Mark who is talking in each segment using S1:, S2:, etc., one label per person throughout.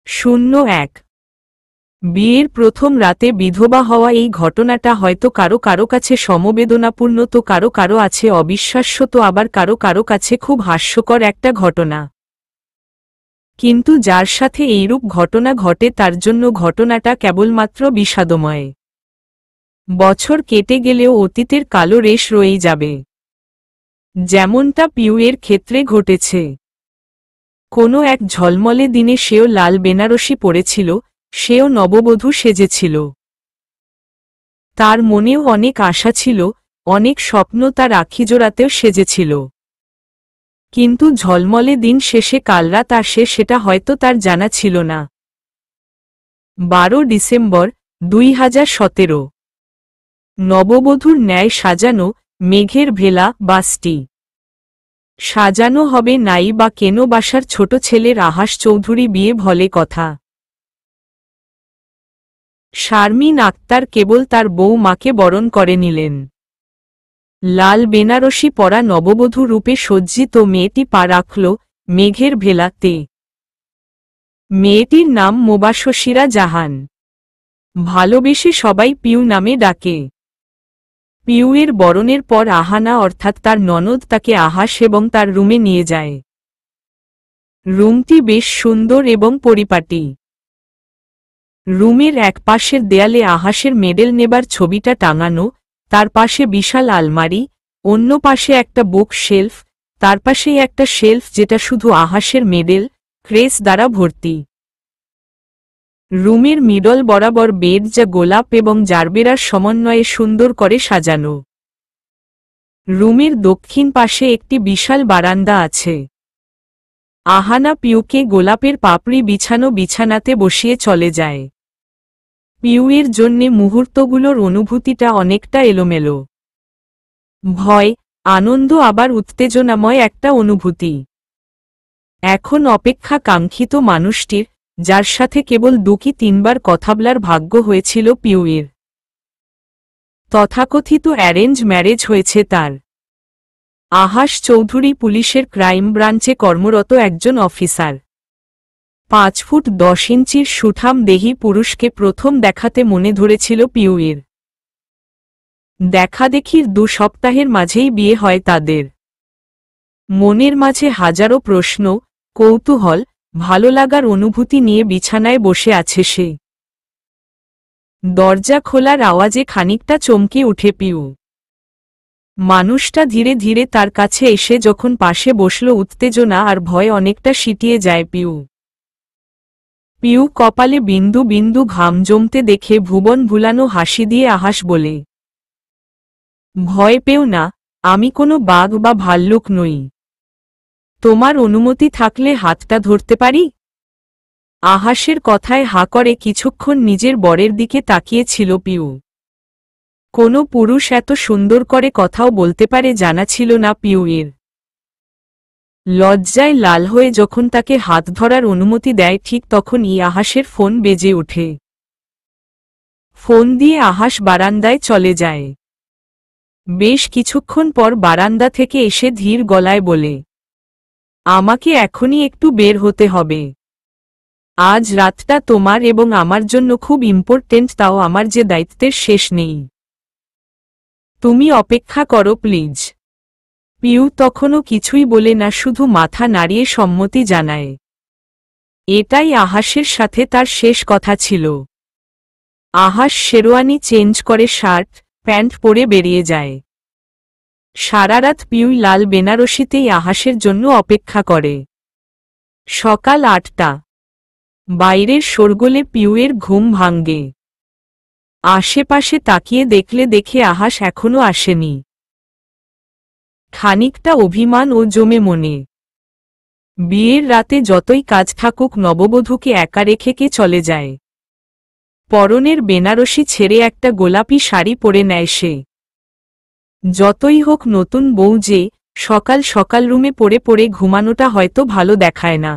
S1: 01 বিয়ের প্রথম রাতে বিধবা হওয়া এই ঘটনাটা হয়তো কারো কারো কাছে সমবেদনাপূর্ণ, তো কারো কারো আছে অবিশ্বাস্য, তো আবার কারো কারো কাছে খুব হাস্যকর একটা ঘটনা। কিন্তু যার সাথে এইরূপ ঘটনা ঘটে তার জন্য ঘটনাটা কেবলমাত্র বিষাদময়। বছর কেটে গেলেও অতীতের কালো রেশ রয়েই যাবে, যেমনটা পিউয়ের ক্ষেত্রে ঘটেছে। কোনো এক ঝলমলে দিনে সেও লাল বেনারসি পরেছিল, সেও নববধূ সেজেছিল। তার মনেও অনেক আশা ছিল, অনেক স্বপ্ন তার আখিজোড়াতেও সেজেছিল। কিন্তু ঝলমলে দিন শেষে কালরাত আসে, সেটা হয়তো তার জানা ছিল না। 12 ডিসেম্বর 2017। নববধূর ন্যায় সাজানো মেঘের ভেলা বাসটি সাজানো হবে নাই বা কেন বাসার ছোট ছেলের আহাস চৌধুরী বিয়ে ভলে কথা। শারমিন আক্তার কেবল তার বউ মাকে বরণ করে নিলেন। লাল বেনারসি পরা নববধূ রূপে সজ্জিত মেয়েটি পা রাখল মেঘের ভেলাতে। মেয়েটির নাম মোবাশশিরা জাহান। ভালোবেসে সবাই পিউ নামে ডাকে। পিউয়ের বরণের পর আহানা অর্থাৎ তার ননদ তাকে আহাস এবং তার রুমে নিয়ে যায়। রুমটি বেশ সুন্দর এবং পরিপাটি। রুমের এক পাশের দেয়ালে আহাসের মেডেল নেবার ছবিটা টাঙানো, তার পাশে বিশাল আলমারি, অন্য পাশে একটা বুক শেলফ, তার পাশেই একটা শেলফ যেটা শুধু আহাসের মেডেল ক্রেস দ্বারা ভর্তি। রুমের মিডল বরাবর বেড যা গোলাপ এবং জারবেরার সমন্বয়ে সুন্দর করে সাজানো। রুমের দক্ষিণ পাশে একটি বিশাল বারান্দা আছে। আহানা পিউকে গোলাপের পাপড়ি বিছানো বিছানাতে বসিয়ে চলে যায়। পিউয়ের জন্যে মুহূর্তগুলোর অনুভূতিটা অনেকটা এলোমেলো। ভয়, আনন্দ আবার উত্তেজনাময় একটা অনুভূতি। এখন অপেক্ষা কাঙ্ক্ষিত মানুষটির, যার সাথে কেবল 2 কি 3 বার কথা বলার ভাগ্য হয়েছিল পিউয়ের। তথাকথিত অ্যারেঞ্জ ম্যারেজ হয়েছে তার। আহাস চৌধুরী পুলিশের ক্রাইম ব্রাঞ্চে কর্মরত একজন অফিসার। 5 ফুট 10 ইঞ্চির সুঠাম দেহী পুরুষকে প্রথম দেখাতে মনে ধরেছিল পিউয়ের। দেখাদেখির 2 সপ্তাহের মাঝেই বিয়ে হয় তাদের। মনের মাঝে হাজারো প্রশ্ন, কৌতূহল, ভালো লাগার অনুভূতি নিয়ে বিছানায় বসে আছে সে। দরজা খোলার আওয়াজে খানিকটা চমকে উঠে পিউ। মানুষটা ধীরে ধীরে তার কাছে এসে যখন পাশে বসল, উত্তেজনা আর ভয় অনেকটা সিটিয়ে যায় পিউ। পিউ কপালে বিন্দু বিন্দু ঘাম জমতে দেখে ভুবন ভুলানো হাসি দিয়ে আহাস বলে, ভয় পেও না, আমি কোনো বাঘ বা ভাল্লুক নই। তোমার অনুমতি থাকলে হাতটা ধরতে পারি? আহাসের কথায় হা করে কিছুক্ষণ নিজের বরের দিকে তাকিয়েছিল পিউ। কোনো পুরুষ এত সুন্দর করে কথাও বলতে পারে জানা ছিল না পিউয়ের। লজ্জায় লাল হয়ে যখন তাকে হাত ধরার অনুমতি দেয়, ঠিক তখনই আহাসের ফোন বেজে ওঠে। ফোন দিয়ে আহাস বারান্দায় চলে যায়। বেশ কিছুক্ষণ পর বারান্দা থেকে এসে ধীর গলায় বলে, আমাকে এখনই একটু বের হতে হবে। আজ রাতটা তোমার এবং আমার জন্য খুব ইম্পর্টেন্ট, তাও আমার যে দায়িত্বের শেষ নেই। তুমি অপেক্ষা করো প্লিজ। পিউ তখনও কিছুই বলে না, শুধু মাথা নাড়িয়ে সম্মতি জানায়। এটাই আহাসের সাথে তার শেষ কথা ছিল। আহাস শেরওয়ানি চেঞ্জ করে শার্ট প্যান্ট পরে বেরিয়ে যায়। সারারাত পিউ লাল বেনারসিতেই আহাসের জন্য অপেক্ষা করে। সকাল 8টা। বাইরের শোরগোলে পিউয়ের ঘুম ভাঙ্গে। আশেপাশে তাকিয়ে দেখে আহাস এখনো আসেনি। খানিকটা অভিমান ও জমে মনে। বিয়ের রাতে যতই কাজ থাকুক নববধূকে একা রেখে কে চলে যায়। পরনের বেনারসি ছেড়ে একটা গোলাপি শাড়ি পরে নেয় সে। যতই হোক নতুন বউ যে, সকাল সকাল রুমে পড়ে পড়ে ঘুমানোটা হয়তো ভালো দেখায় না।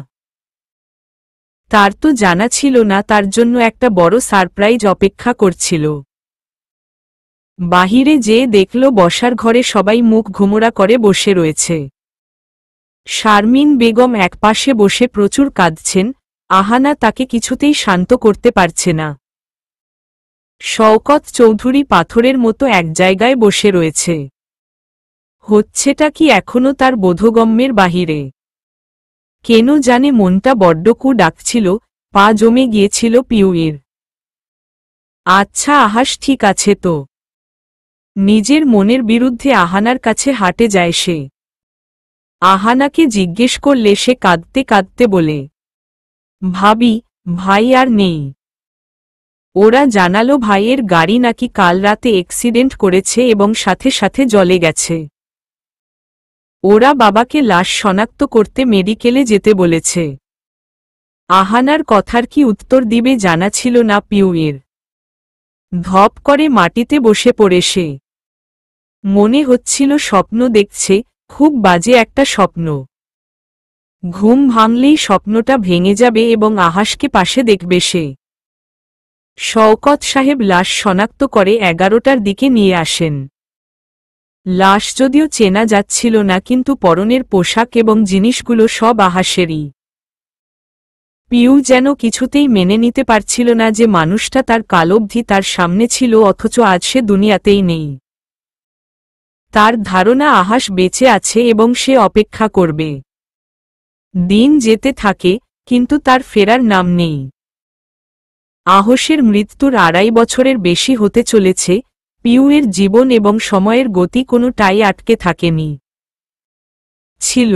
S1: তার তো জানা ছিল না তার জন্য একটা বড় সারপ্রাইজ অপেক্ষা করছিল। বাহিরে যেয়ে দেখল বসার ঘরে সবাই মুখ ঘুমোরা করে বসে রয়েছে। শারমিন বেগম একপাশে বসে প্রচুর কাঁদছেন, আহানা তাকে কিছুতেই শান্ত করতে পারছে না। শওকত চৌধুরী পাথরের মতো এক জায়গায় বসে রয়েছে। হচ্ছেটা কি এখনো তার বোধগম্যের বাহিরে। কেন জানে মনটা বড্ড কু ডাকছিল, পা জমে গিয়েছিল পিউয়ের। আচ্ছা আহাস ঠিক আছে তো। নিজের মনের বিরুদ্ধে আহানার কাছে হাঁটে যায় সে। আহানাকে জিজ্ঞেস করলে সে কাঁদতে কাঁদতে বলে, ভাবি, ভাই আর নেই। ওরা জানালো ভাইয়ের গাড়ি নাকি কাল রাতে অ্যাক্সিডেন্ট করেছে এবং সাথে সাথে জ্বলে গেছে। ওরা বাবাকে লাশ শনাক্ত করতে মেডিকেলে যেতে বলেছে। আহানার কথার কি উত্তর দিবে জানা ছিল না পিউয়ের। ধপ করে মাটিতে বসে পড়ে সে। মনে হচ্ছিল স্বপ্ন দেখছে, খুব বাজে একটা স্বপ্ন। ঘুম ভাঙলেই স্বপ্নটা ভেঙে যাবে এবং আহাসকে পাশে দেখবে সে। শওকত সাহেব লাশ শনাক্ত করে 11টার দিকে নিয়ে আসেন। লাশ যদিও চেনা যাচ্ছিল না, কিন্তু পরনের পোশাক এবং জিনিসগুলো সব আহাসেরই। পিউ যেন কিছুতেই মেনে নিতে পারছিল না যে মানুষটা তার কালবধি তার সামনে ছিল, অথচ আজ সে দুনিয়াতেই নেই। তার ধারণা আহাস বেঁচে আছে এবং সে অপেক্ষা করবে। দিন যেতে থাকে, কিন্তু তার ফেরার নাম নেই। আহাসের মৃত্যুর 2.5 বছরের বেশি হতে চলেছে। পিউয়ের জীবন এবং সময়ের গতি কোনোটাই আটকে থাকেনি। ছিল।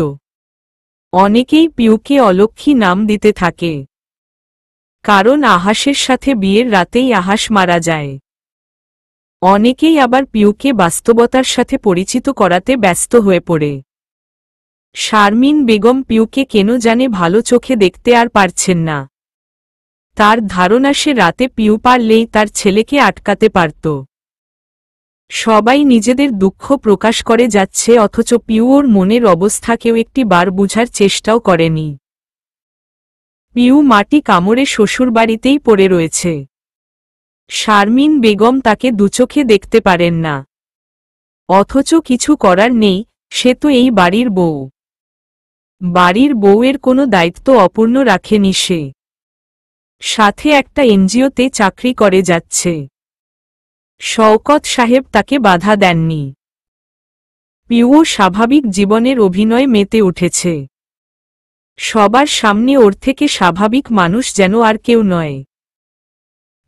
S1: অনেকেই পিউকে অলক্ষ্মী নাম দিতে থাকে, কারণ আহাসের সাথে বিয়ের রাতেই আহাস মারা যায়। অনেকেই আবার পিউকে বাস্তবতার সাথে পরিচিত করাতে ব্যস্ত হয়ে পড়ে। শারমিন বেগম পিউকে কেন জানে ভালো চোখে দেখতে আর পারছেন না। তার ধারণা সে রাতে পিউ পারলেই তার ছেলেকে আটকাতে পারত। সবাই নিজেদের দুঃখ প্রকাশ করে যাচ্ছে, অথচ পিউ ওর মনের অবস্থা কেউ একটি বার বুঝার চেষ্টাও করেনি। পিউ মাটি কামড়ে শ্বশুরবাড়িতেই পড়ে রয়েছে। শারমিন বেগম তাকে দুচোখে দেখতে পারেন না। অথচ কিছু করার নেই, সে তো এই বাড়ির বউ। বাড়ির বউয়ের কোনো দায়িত্ব অপূর্ণ রাখেনি সে। সাথে একটা এনজিওতে চাকরি করে যাচ্ছে। শওকত সাহেব তাকে বাধা দেননি। পিউও স্বাভাবিক জীবনের অভিনয় মেতে উঠেছে। সবার সামনে ওর থেকে স্বাভাবিক মানুষ যেন আর কেউ নয়।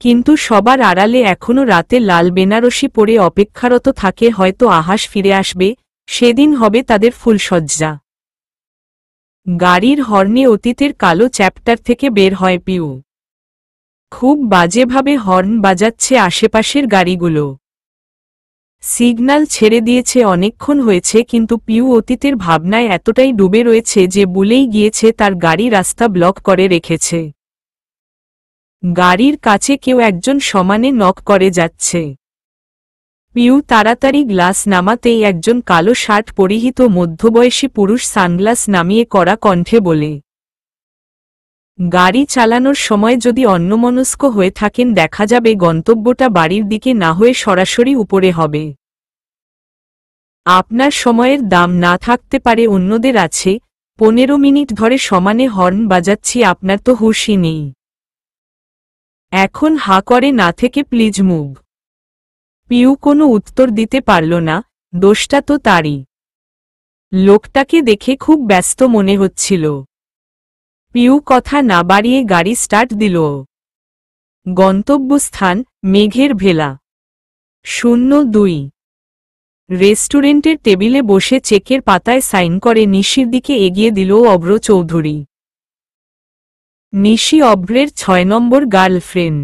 S1: কিন্তু সবার আড়ালে এখনো রাতে লাল বেনারসি পরে অপেক্ষারত থাকে, হয়তো আহাস ফিরে আসবে, সেদিন হবে তাদের ফুলসজ্জা। গাড়ির হর্নে অতীতের কালো চ্যাপ্টার থেকে বের হয় পিউ। খুব বাজেভাবে হর্ন বাজাচ্ছে আশেপাশের গাড়িগুলো। সিগন্যাল ছেড়ে দিয়েছে অনেকক্ষণ হয়েছে, কিন্তু পিউ অতীতের ভাবনায় এতটাই ডুবে রয়েছে যে ভুলেই গিয়েছে তার গাড়ি রাস্তা ব্লক করে রেখেছে। গাড়ির কাছে কেউ একজন সমানে নক করে যাচ্ছে। পিউ তাড়াতাড়ি গ্লাস নামাতেই একজন কালো শার্ট পরিহিত মধ্যবয়সী পুরুষ সানগ্লাস নামিয়ে কড়া কণ্ঠে বলে, গাড়ি চালানোর সময় যদি অন্যমনস্ক হয়ে থাকেন দেখা যাবে গন্তব্যটা বাড়ির দিকে না হয়ে সরাসরি উপরে হবে। আপনার সময়ের দাম না থাকতে পারে, অন্যদের আছে। 15 মিনিট ধরে সমানে হর্ন বাজাচ্ছি, আপনার তো হুঁশই নেই। এখন হা করে না থেকে প্লিজ মুভ। পিউ কোনো উত্তর দিতে পারল না, দোষটা তো তারই। লোকটাকে দেখে খুব ব্যস্ত মনে হচ্ছিল। পিউ কথা না বাড়িয়ে গাড়ি স্টার্ট দিল। গন্তব্যস্থান মেঘের ভেলা। 02। রেস্টুরেন্টের টেবিলে বসে চেকের পাতায় সাইন করে নিশির দিকে এগিয়ে দিল অভ্র চৌধুরী। নিশি অভ্রের 6 নম্বর গার্লফ্রেন্ড।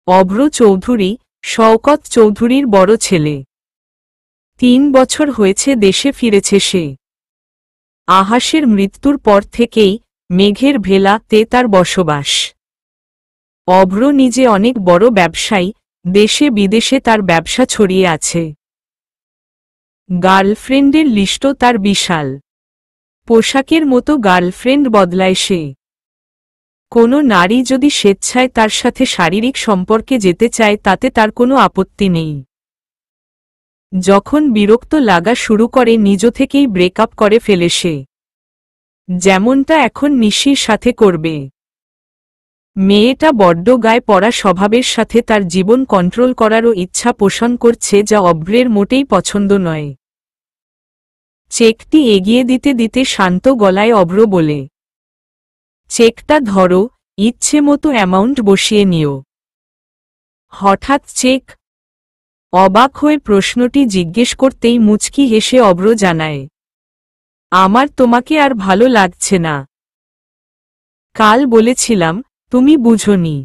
S1: অভ্র চৌধুরী শওকত চৌধুরীর বড় ছেলে। 3 বছর হয়েছে দেশে ফিরেছে সে। আহাসের মৃত্যুর পর থেকেই মেঘের ভেলাতে তার বসবাস। অভ্র নিজে অনেক বড় ব্যবসায়ী, দেশে বিদেশে তার ব্যবসা ছড়িয়ে আছে। গার্লফ্রেন্ডের লিস্টও তার বিশাল। পোশাকের মতো গার্লফ্রেন্ড বদলায় সে। কোনো নারী যদি স্বেচ্ছায় তার সাথে শারীরিক সম্পর্কে যেতে চায় তাতে তার কোনো আপত্তি নেই। যখন বিরক্ত লাগা শুরু করে নিজ থেকেই ব্রেকআপ করে ফেলে সে, যেমনটা এখন নিশির সাথে করবে। মেয়েটা বড্ড গায়ে পড়া স্বভাবের সাথে তার জীবন কন্ট্রোল করারও ইচ্ছা পোষণ করছে, যা অভ্রের মোটেই পছন্দ নয়। চেকটি এগিয়ে দিতে দিতে শান্ত গলায় অভ্র বলে, চেকটা ধরো, ইচ্ছে মতো অ্যামাউন্ট বসিয়ে নিও। হঠাৎ চেক? অবাক হয়ে প্রশ্নটি জিজ্ঞেস করতেই মুচকি হেসে অভ্র জানায়, আমার তোমাকে আর ভালো লাগছে না। কাল বলেছিলাম, তুমি বুঝোনি,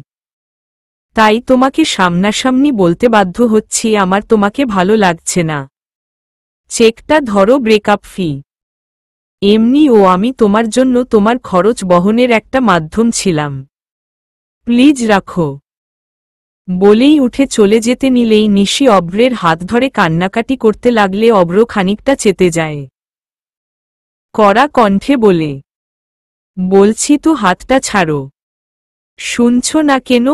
S1: তাই তোমাকে সামনাসামনি বলতে বাধ্য হচ্ছি আমার তোমাকে ভালো লাগছে না। চেকটা ধরো, ব্রেকআপ ফি। এমনিও আমি তোমার জন্য তোমার খরচ বহনের একটা মাধ্যম ছিলাম, প্লিজ রাখো। বলেই উঠে চলে যেতে নিলেই নিশি অভ্রের হাত ধরে কান্নাকাটি করতে লাগলে অভ্র খানিকটা চেতে যায়। কড়া কণ্ঠে বলে, বলছি তো হাতটা ছাড়ো। শুনছ না কেন?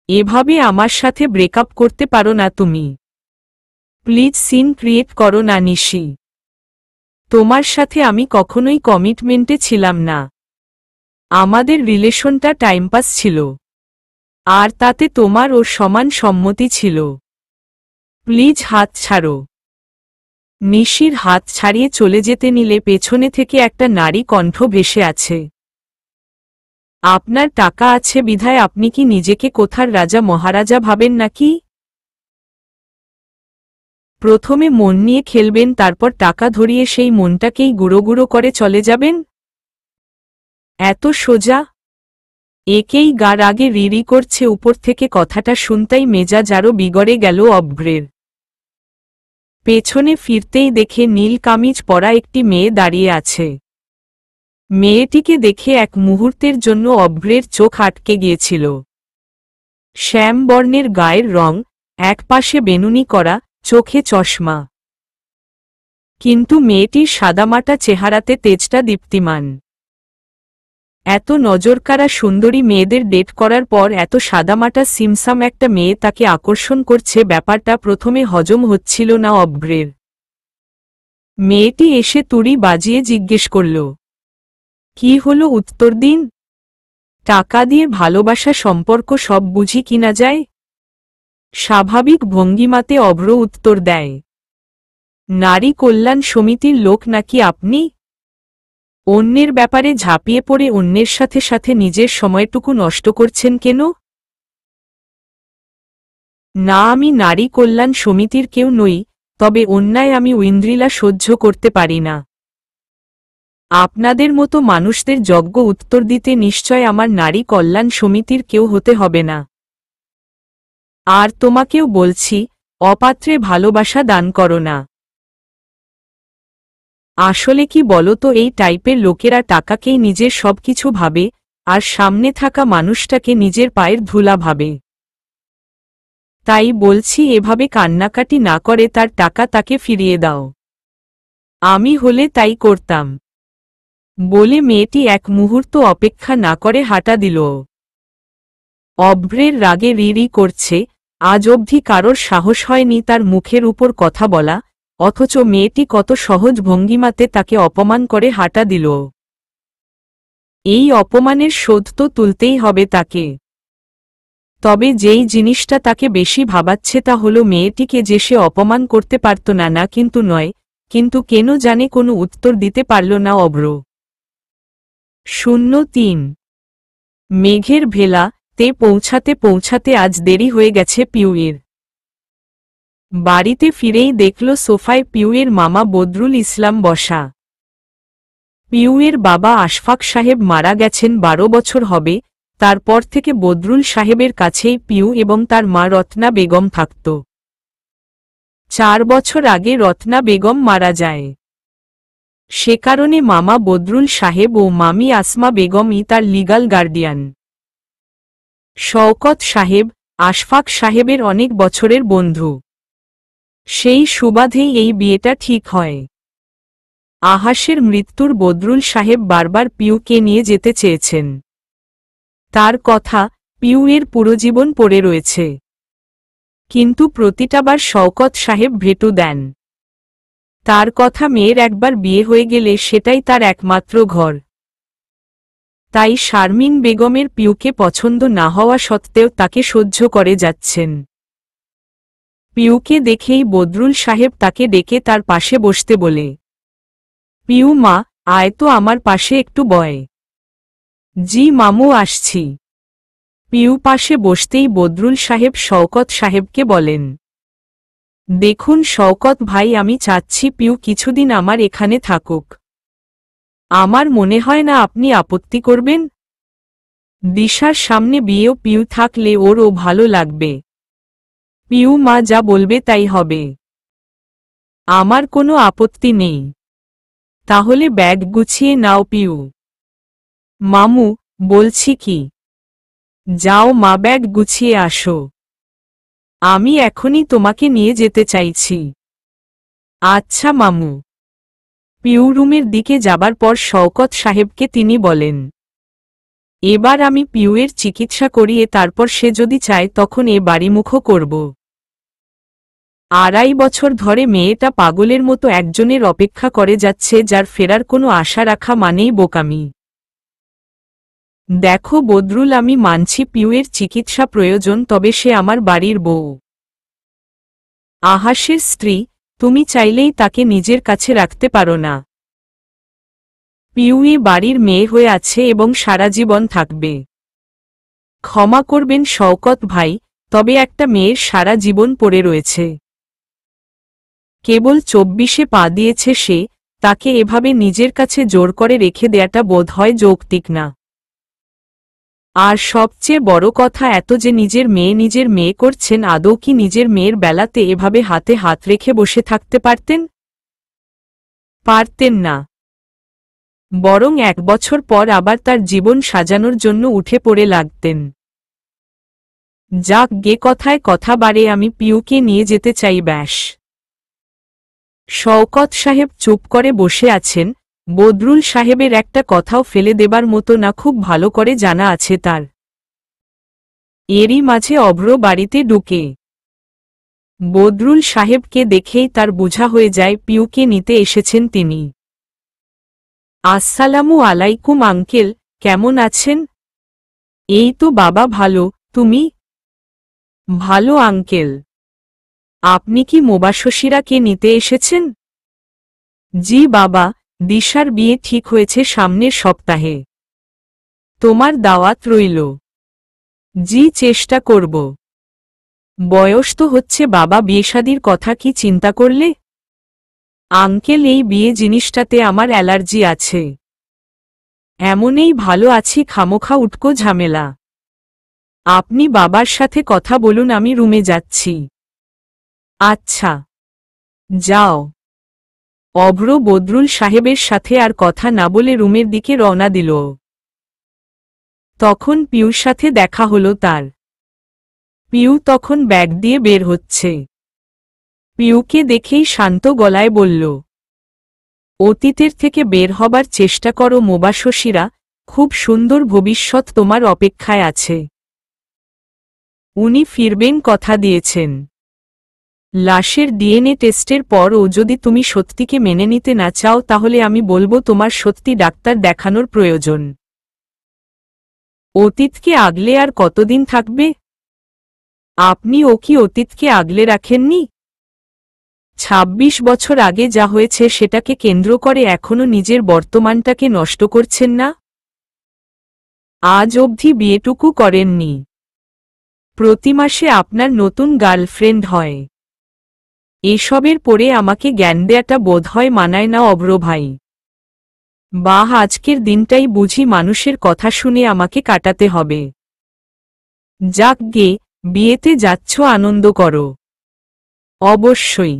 S1: এভাবে আমার সাথে ব্রেকআপ করতে পারো না তুমি। প্লিজ সিন ক্রিয়েট করো না নিশি। তোমার সাথে আমি কখনোই কমিটমেন্টে ছিলাম না। আমাদের রিলেশনটা টাইমপাস ছিল, আর তাতে তোমার ও সমান সম্মতি ছিল। প্লিজ হাত ছাড়ো। নিশির হাত ছাড়িয়ে চলে যেতে নিলে পেছনে থেকে একটা নারী কণ্ঠ ভেসে আছে, আপনার টাকা আছে বিধায় আপনি কি নিজেকে কোথার রাজা মহারাজা ভাবেন নাকি? প্রথমে মন নিয়ে খেলবেন, তারপর টাকা ধরিয়ে সেই মনটাকেই গুঁড়ো গুঁড়ো করে চলে যাবেন? এত সোজা? একেই গা রাগে রিরি করছে। উপর থেকে কথাটা শুনতেই মেজাজ আরও বিগড়ে গেল অভ্রের। পেছনে ফিরতেই দেখে নীল কামিজ পরা একটি মেয়ে দাঁড়িয়ে আছে। মেয়েটিকে দেখে এক মুহূর্তের জন্য অভ্রের চোখ আটকে গিয়েছিল। শ্যাম বর্ণের গায়ের রং, একপাশে বেনুনি করা, চোখে চশমা, কিন্তু মেয়েটির সাদামাটা চেহারাতে তেজটা দীপ্তিমান। এত নজরকাড়া সুন্দরী মেয়েদের ডেট করার পর এত সাদামাটা সিমসাম একটা মেয়ে তাকে আকর্ষণ করছে, ব্যাপারটা প্রথমে হজম হচ্ছিল না অভ্রের। মেয়েটি এসে তুড়ি বাজিয়ে জিজ্ঞেস করল, কি হলো উত্তর দিন। টাকা দিয়ে ভালোবাসা সম্পর্ক সব বুঝি কিনা যায়? স্বাভাবিক ভঙ্গিমাতে অভ্র উত্তর দেয়, নারী কল্যাণ সমিতির লোক নাকি আপনি? অন্যের ব্যাপারে ঝাঁপিয়ে পড়ে অন্যের সাথে সাথে নিজের সময়টুকু নষ্ট করছেন কেন? না, আমি নারী কল্যাণ সমিতির কেউ নই, তবে অন্যায় আমি ঐন্দ্রিলা সহ্য করতে পারি না। আপনাদের মতো মানুষদের যোগ্য উত্তর দিতে নিশ্চয় আমার নারী কল্যাণ সমিতির কেউ হতে হবে না। আর তোমাকেও বলছি, অপাত্রে ভালোবাসা দান করো না। আসলে কি বলো তো, এই টাইপের লোকেরা টাকাকেই নিজের সবকিছু ভাবে, আর সামনে থাকা মানুষটাকে নিজের পায়ের ধুলা ভাবে। তাই বলছি, এভাবে কান্নাকাটি না করে তার টাকা তাকে ফিরিয়ে দাও। আমি হলে তাই করতাম। বলে মেয়েটি এক মুহূর্ত অপেক্ষা না করে হাঁটা দিল। অভ্রের রাগে রিরি করছে, আজ অবধি কারোর সাহস হয়নি তার মুখের উপর কথা বলা, অথচ মেয়েটি কত সহজ ভঙ্গিমাতে তাকে অপমান করে হাঁটা দিল। এই অপমানের শোধ তো তুলতেই হবে তাকে। তবে যেই জিনিসটা তাকে বেশি ভাবাচ্ছে তা হলো মেয়েটিকে যে সে অপমান করতে পারত না, না কিন্তু নয়, কিন্তু কেন জানে কোনো উত্তর দিতে পারল না অভ্র। 03 মেঘের ভেলা তে পৌঁছাতে পৌঁছাতে আজ দেরি হয়ে গেছে পিউয়ের। বাড়িতে ফিরেই দেখল সোফায় পিউয়ের মামা বদরুল ইসলাম বসা। পিউয়ের বাবা আশফাক সাহেব মারা গেছেন 12 বছর হবে, তারপর থেকে বদরুল সাহেবের কাছেই পিউ এবং তার মা রত্না বেগম থাকত। 4 বছর আগে রত্না বেগম মারা যায়। সে কারণে মামা বদরুল সাহেব ও মামি আসমা বেগমই তার লিগাল গার্ডিয়ান। শওকত সাহেব আশফাক সাহেবের অনেক বছরের বন্ধু। সেই সুবাদেই এই বিয়েটা ঠিক হয়। আহাসের মৃত্যুর বদরুল সাহেব বারবার পিউকে নিয়ে যেতে চেয়েছেন। তার কথা পিউয়ের পুরো জীবন পড়ে রয়েছে, কিন্তু প্রতিটাবার শওকত সাহেব ভেটো দেন। তার কথা মেয়ের একবার বিয়ে হয়ে গেলে সেটাই তার একমাত্র ঘর। তাই শারমিন বেগমের পিউকে পছন্দ না হওয়া সত্ত্বেও তাকে সহ্য করে যাচ্ছেন। পিউকে দেখেই বদরুল সাহেব তাকে ডেকে তার পাশে বসতে বলে, পিউ মা, আয় তো আমার পাশে একটু বয়। জি মামু, আসছি। পিউ পাশে বসতেই বদরুল সাহেব শওকত সাহেবকে বলেন, দেখুন শওকত ভাই, আমি চাচ্ছি পিউ কিছুদিন আমার এখানে থাকুক। আমার মনে হয় না আপনি আপত্তি করবেন। দিশার সামনে বিয়েও পিউ থাকলে ওরও ভালো লাগবে। পিউ মা যা বলবে তাই হবে। আমার কোনো আপত্তি নেই। তাহলে ব্যাগ গুছিয়ে নাও পিউ। মামু, বলছি কি, যাও মা, ব্যাগ গুছিয়ে আসো। আমি এখনই তোমাকে নিয়ে যেতে চাইছি। আচ্ছা মামু। পিউ রুমের দিকে যাবার পর শওকত সাহেবকে তিনি বলেন, এবার আমি পিউয়ের চিকিৎসা করিয়ে তারপর সে যদি চায় তখন এ বাড়িমুখো করব। 2.5 বছর ধরে মেয়েটা পাগলের মতো একজনের অপেক্ষা করে যাচ্ছে, যার ফেরার কোনো আশা রাখা মানেই বোকামি। দেখো বদরুল, আমি মানছি পিউয়ের চিকিৎসা প্রয়োজন, তবে সে আমার বাড়ির বউ, আহাসের স্ত্রী। তুমি চাইলেই তাকে নিজের কাছে রাখতে পারো না। পিউ এ বাড়ির মেয়ে হয়ে আছে এবং সারা জীবন থাকবে। ক্ষমা করবেন শওকত ভাই, তবে একটা মেয়ের সারা জীবন পড়ে রয়েছে। কেবল 24-এ পা দিয়েছে সে, তাকে এভাবে নিজের কাছে জোর করে রেখে দেয়াটা বোধ হয় যৌক্তিক না। আর সবচেয়ে বড় কথা এত যে নিজের মেয়ে করছেন, আদৌ কি নিজের মেয়ের বেলাতে এভাবে হাতে হাত রেখে বসে থাকতে পারতেন? পারতেন না। বরং 1 বছর পর আবার তার জীবন সাজানোর জন্য উঠে পড়ে লাগতেন। যাক গে, কথায় কথা বাড়ে, আমি পিউকে নিয়ে যেতে চাই ব্যাস। শওকত সাহেব চুপ করে বসে আছেন। বদরুল সাহেবের একটা কথাও ফেলে দেবার মতো না, খুব ভালো করে জানা আছে তার। এরই মাঝে অভ্র বাড়িতে ঢুকে বদরুল সাহেবকে দেখেই তার বোঝা হয়ে যায় পিউকে নিতে এসেছেন তিনি। আসসালামু আলাইকুম আঙ্কেল, কেমন আছেন? এই তো বাবা ভালো, তুমি? ভালো আঙ্কেল। আপনি কি মোবাশশিরাকে নিতে এসেছেন? জি বাবা, দিশার বিয়ে ঠিক হয়েছে সামনের সপ্তাহে। তোমার দাওয়াত রইল। জি চেষ্টা করব। বয়স তো হচ্ছে বাবা, বিয়েশাদির কথা কি চিন্তা করলে? আঙ্কেল, এই বিয়ে জিনিসটাতে আমার অ্যালার্জি আছে। এমনই ভালো আছি, খামোখা উটকো ঝামেলা। আপনি বাবার সাথে কথা বলুন, আমি রুমে যাচ্ছি। আচ্ছা, যাও। অভ্র বদরুল সাহেবের সাথে আর কথা না বলে রুমের দিকে রওনা দিল। তখন পিউর সাথে দেখা হলো তার। পিউ তখন ব্যাগ দিয়ে বের হচ্ছে। পিউকে দেখেই শান্ত গলায় বলল, অতীতের থেকে বের হবার চেষ্টা করো মোবাশশিরা, খুব সুন্দর ভবিষ্যৎ তোমার অপেক্ষায় আছে। উনি ফিরবেন কথা দিয়েছেন। লাশের ডিএনএ টেস্টের পর ও যদি তুমি সত্যিকে মেনে নিতে না চাও, তাহলে আমি বলবো তোমার সত্যি ডাক্তার দেখানোর প্রয়োজন। অতীতকে আগলে আর কতদিন থাকবে? আপনি ও কি অতীতকে আগলে রাখেননি? 26 বছর আগে যা হয়েছে সেটাকে কেন্দ্র করে এখনো নিজের বর্তমানটাকে নষ্ট করছেন না? আজ অবধি বিয়েটুকু করেননি। প্রতি মাসে আপনার নতুন গার্লফ্রেন্ড হয়। এসবের পরে আমাকে জ্ঞান দেয়াটা বোধহয় মানায় না অভ্র ভাই। বাহ, আজকের দিনটাই বুঝি মানুষের কথা শুনে আমাকে কাটাতে হবে। যাক গে, বিয়েতে যাচ্ছ, আনন্দ করো। অবশ্যই।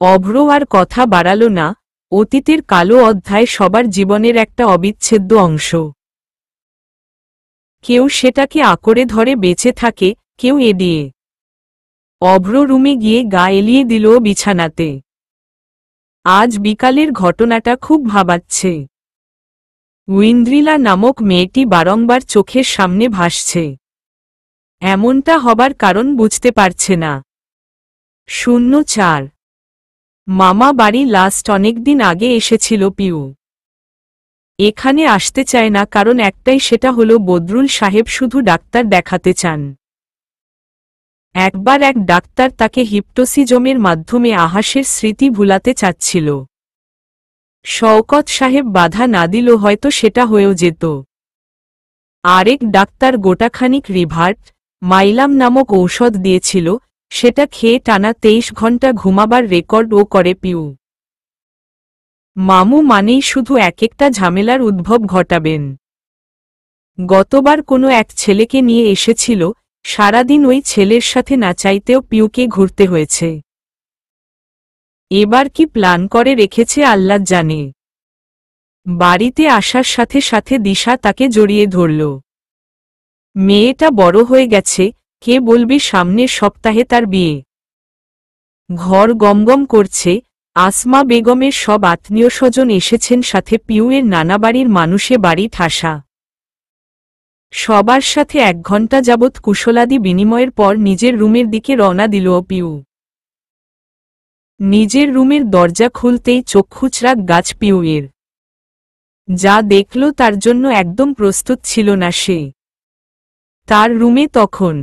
S1: অভ্র আর কথা বাড়াল না। অতীতের কালো অধ্যায় সবার জীবনের একটা অবিচ্ছেদ্য অংশ। কেউ সেটাকে আঁকড়ে ধরে বেঁচে থাকে, কেউ এড়িয়ে। অভ্র রুমে গিয়ে গা এলিয়ে দিল বিছানাতে। আজ বিকালের ঘটনাটা খুব ভাবাচ্ছে। উইন্দ্রিলা নামক মেয়েটি বারংবার চোখের সামনে ভাসছে। এমনটা হবার কারণ বুঝতে পারছে না। 04 মামা বাড়ি লাস্ট অনেকদিন আগে এসেছিল পিউ। এখানে আসতে চায় না কারণ একটাই, সেটা হলো বদরুল সাহেব শুধু ডাক্তার দেখাতে চান। একবার এক ডাক্তার তাকে হিপটোসিজমের মাধ্যমে আহাসের স্মৃতি ভুলাতে চাচ্ছিল। শওকত সাহেব বাধা না দিল হয়তো সেটা হয়েও যেত। আরেক ডাক্তার গোটাখানিক রিভার্ট মাইলাম নামক ঔষধ দিয়েছিল, সেটা খেয়ে টানা 23 ঘন্টা ঘুমাবার রেকর্ডও করে পিউ। মামু মানেই শুধু এক একটা ঝামেলার উদ্ভব ঘটাবেন। গতবার কোনো এক ছেলেকে নিয়ে এসেছিল, সারাদিন ওই ছেলের সাথে না চাইতেও পিউকে ঘুরতে হয়েছে। এবার কি প্ল্যান করে রেখেছে আল্লাহ জানে। বাড়িতে আসার সাথে সাথে দিশা তাকে জড়িয়ে ধরল। মেয়েটা বড় হয়ে গেছে, কে বলবে সামনের সপ্তাহে তার বিয়ে। ঘর গমগম করছে, আসমা বেগমের সব আত্মীয় স্বজন এসেছেন, সাথে পিউয়ের নানা বাড়ির মানুষে বাড়ি ঠাসা। সবার সাথে 1 ঘণ্টা যাবৎ কুশলাদি বিনিময়ের পর নিজের রুমের দিকে রওনা দিল পিউ। নিজের রুমের দরজা খুলতেই চক্ষুচড়াক গাছ পিউয়ের। যা দেখল তার জন্য একদম প্রস্তুত ছিল না সে। তার রুমে তখন।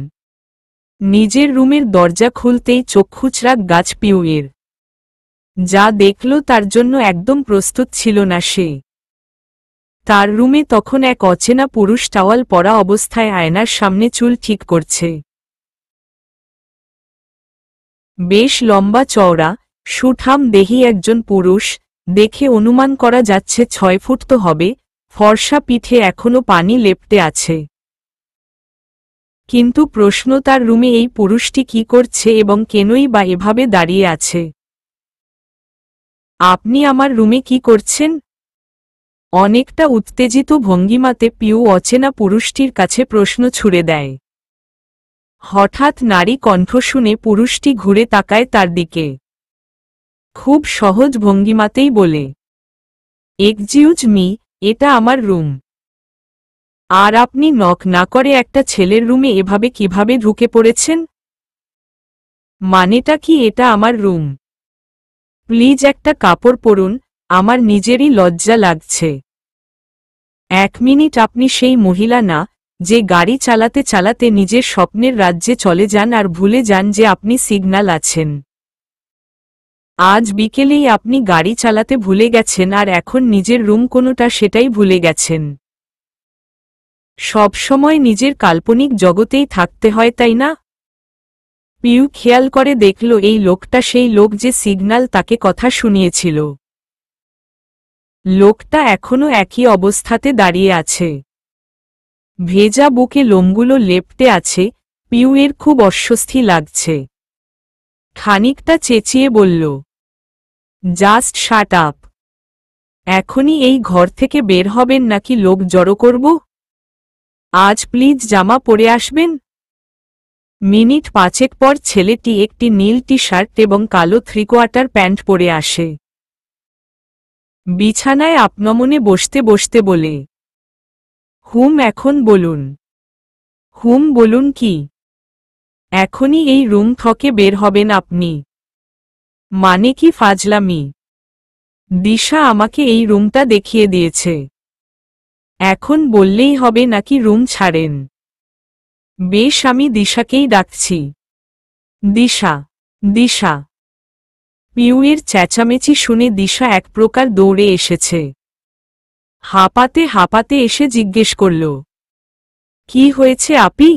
S1: নিজের রুমের দরজা খুলতেই চক্ষুচড়াক গাছ পিউয়ের। যা দেখল তার জন্য একদম প্রস্তুত ছিল না সে। তার রুমে তখন এক অচেনা পুরুষ টাওয়াল পরা অবস্থায় আয়নার সামনে চুল ঠিক করছে। বেশ লম্বা চওড়া, সুঠাম দেহি একজন পুরুষ, দেখে অনুমান করা যাচ্ছে 6 ফুট তো হবে, ফর্সা পিঠে এখনো পানি লেপ্টে আছে। কিন্তু প্রশ্ন, তার রুমে এই পুরুষটি কি করছে এবং কেনই বা এভাবে দাঁড়িয়ে আছে? আপনি আমার রুমে কি করছেন? অনেকটা উত্তেজিত ভঙ্গিমাতে পিউ অচেনা পুরুষটির কাছে প্রশ্ন ছুড়ে দেয়। হঠাৎ নারী কণ্ঠ শুনে পুরুষটি ঘুরে তাকায় তার দিকে। খুব সহজ ভঙ্গিমাতেই বলে, এক্সকিউজ মি, এটা আমার রুম। আর আপনি নক না করে একটা ছেলের রুমে এভাবে কিভাবে ঢুকে পড়েছেন? মানেটা কি এটা আমার রুম? প্লিজ একটা কাপড় পরুন, আমার নিজেরই লজ্জা লাগছে। 1 মিনিট, আপনি সেই মহিলা না যে গাড়ি চালাতে চালাতে নিজের স্বপ্নের রাজ্যে চলে যান আর ভুলে যান যে আপনি সিগন্যাল আছেন? আজ বিকেলেই আপনি গাড়ি চালাতে ভুলে গেছেন আর এখন নিজের রুম কোনটা সেটাই ভুলে গেছেন। সব সময় নিজের কাল্পনিক জগতেই থাকতে হয়, তাই না? পিউ খেয়াল করে দেখল এই লোকটা সেই লোক যে সিগন্যাল তাকে কথা শুনিয়েছিল। লোকটা এখনো একই অবস্থাতে দাঁড়িয়ে আছে। ভেজা বুকে লোমগুলো লেপ্টে আছে। পিউয়ের খুব অস্বস্তি লাগছে। খানিকটা চেঁচিয়ে বলল, জাস্ট শাট আপ। এখনই এই ঘর থেকে বের হবেন নাকি লোক জড়ো করব? আজ প্লিজ জামা পরে আসবেন। মিনিট 5 পর ছেলেটি একটি নীল টি শার্ট এবং কালো 3/4 প্যান্ট পরে আসে। বিছানায় আপনমনে বসতে বসতে বলে, এখন বলুন। বলুন কি? এখনই এই রুম থেকে বের হবেন আপনি। মানে কি ফাজলামি? দিশা আমাকে এই রুমটা দেখিয়ে দিয়েছে। এখন বললেই হবে নাকি রুম ছাড়েন? বেশ, আমি দিশাকেই ডাকছি। দিশা, দিশা। পিউয়ের চেঁচামেচি শুনে দিশা এক প্রকার দৌড়ে এসেছে। হাঁপাতে হাঁপাতে এসে জিজ্ঞেস করল, কি হয়েছে আপি?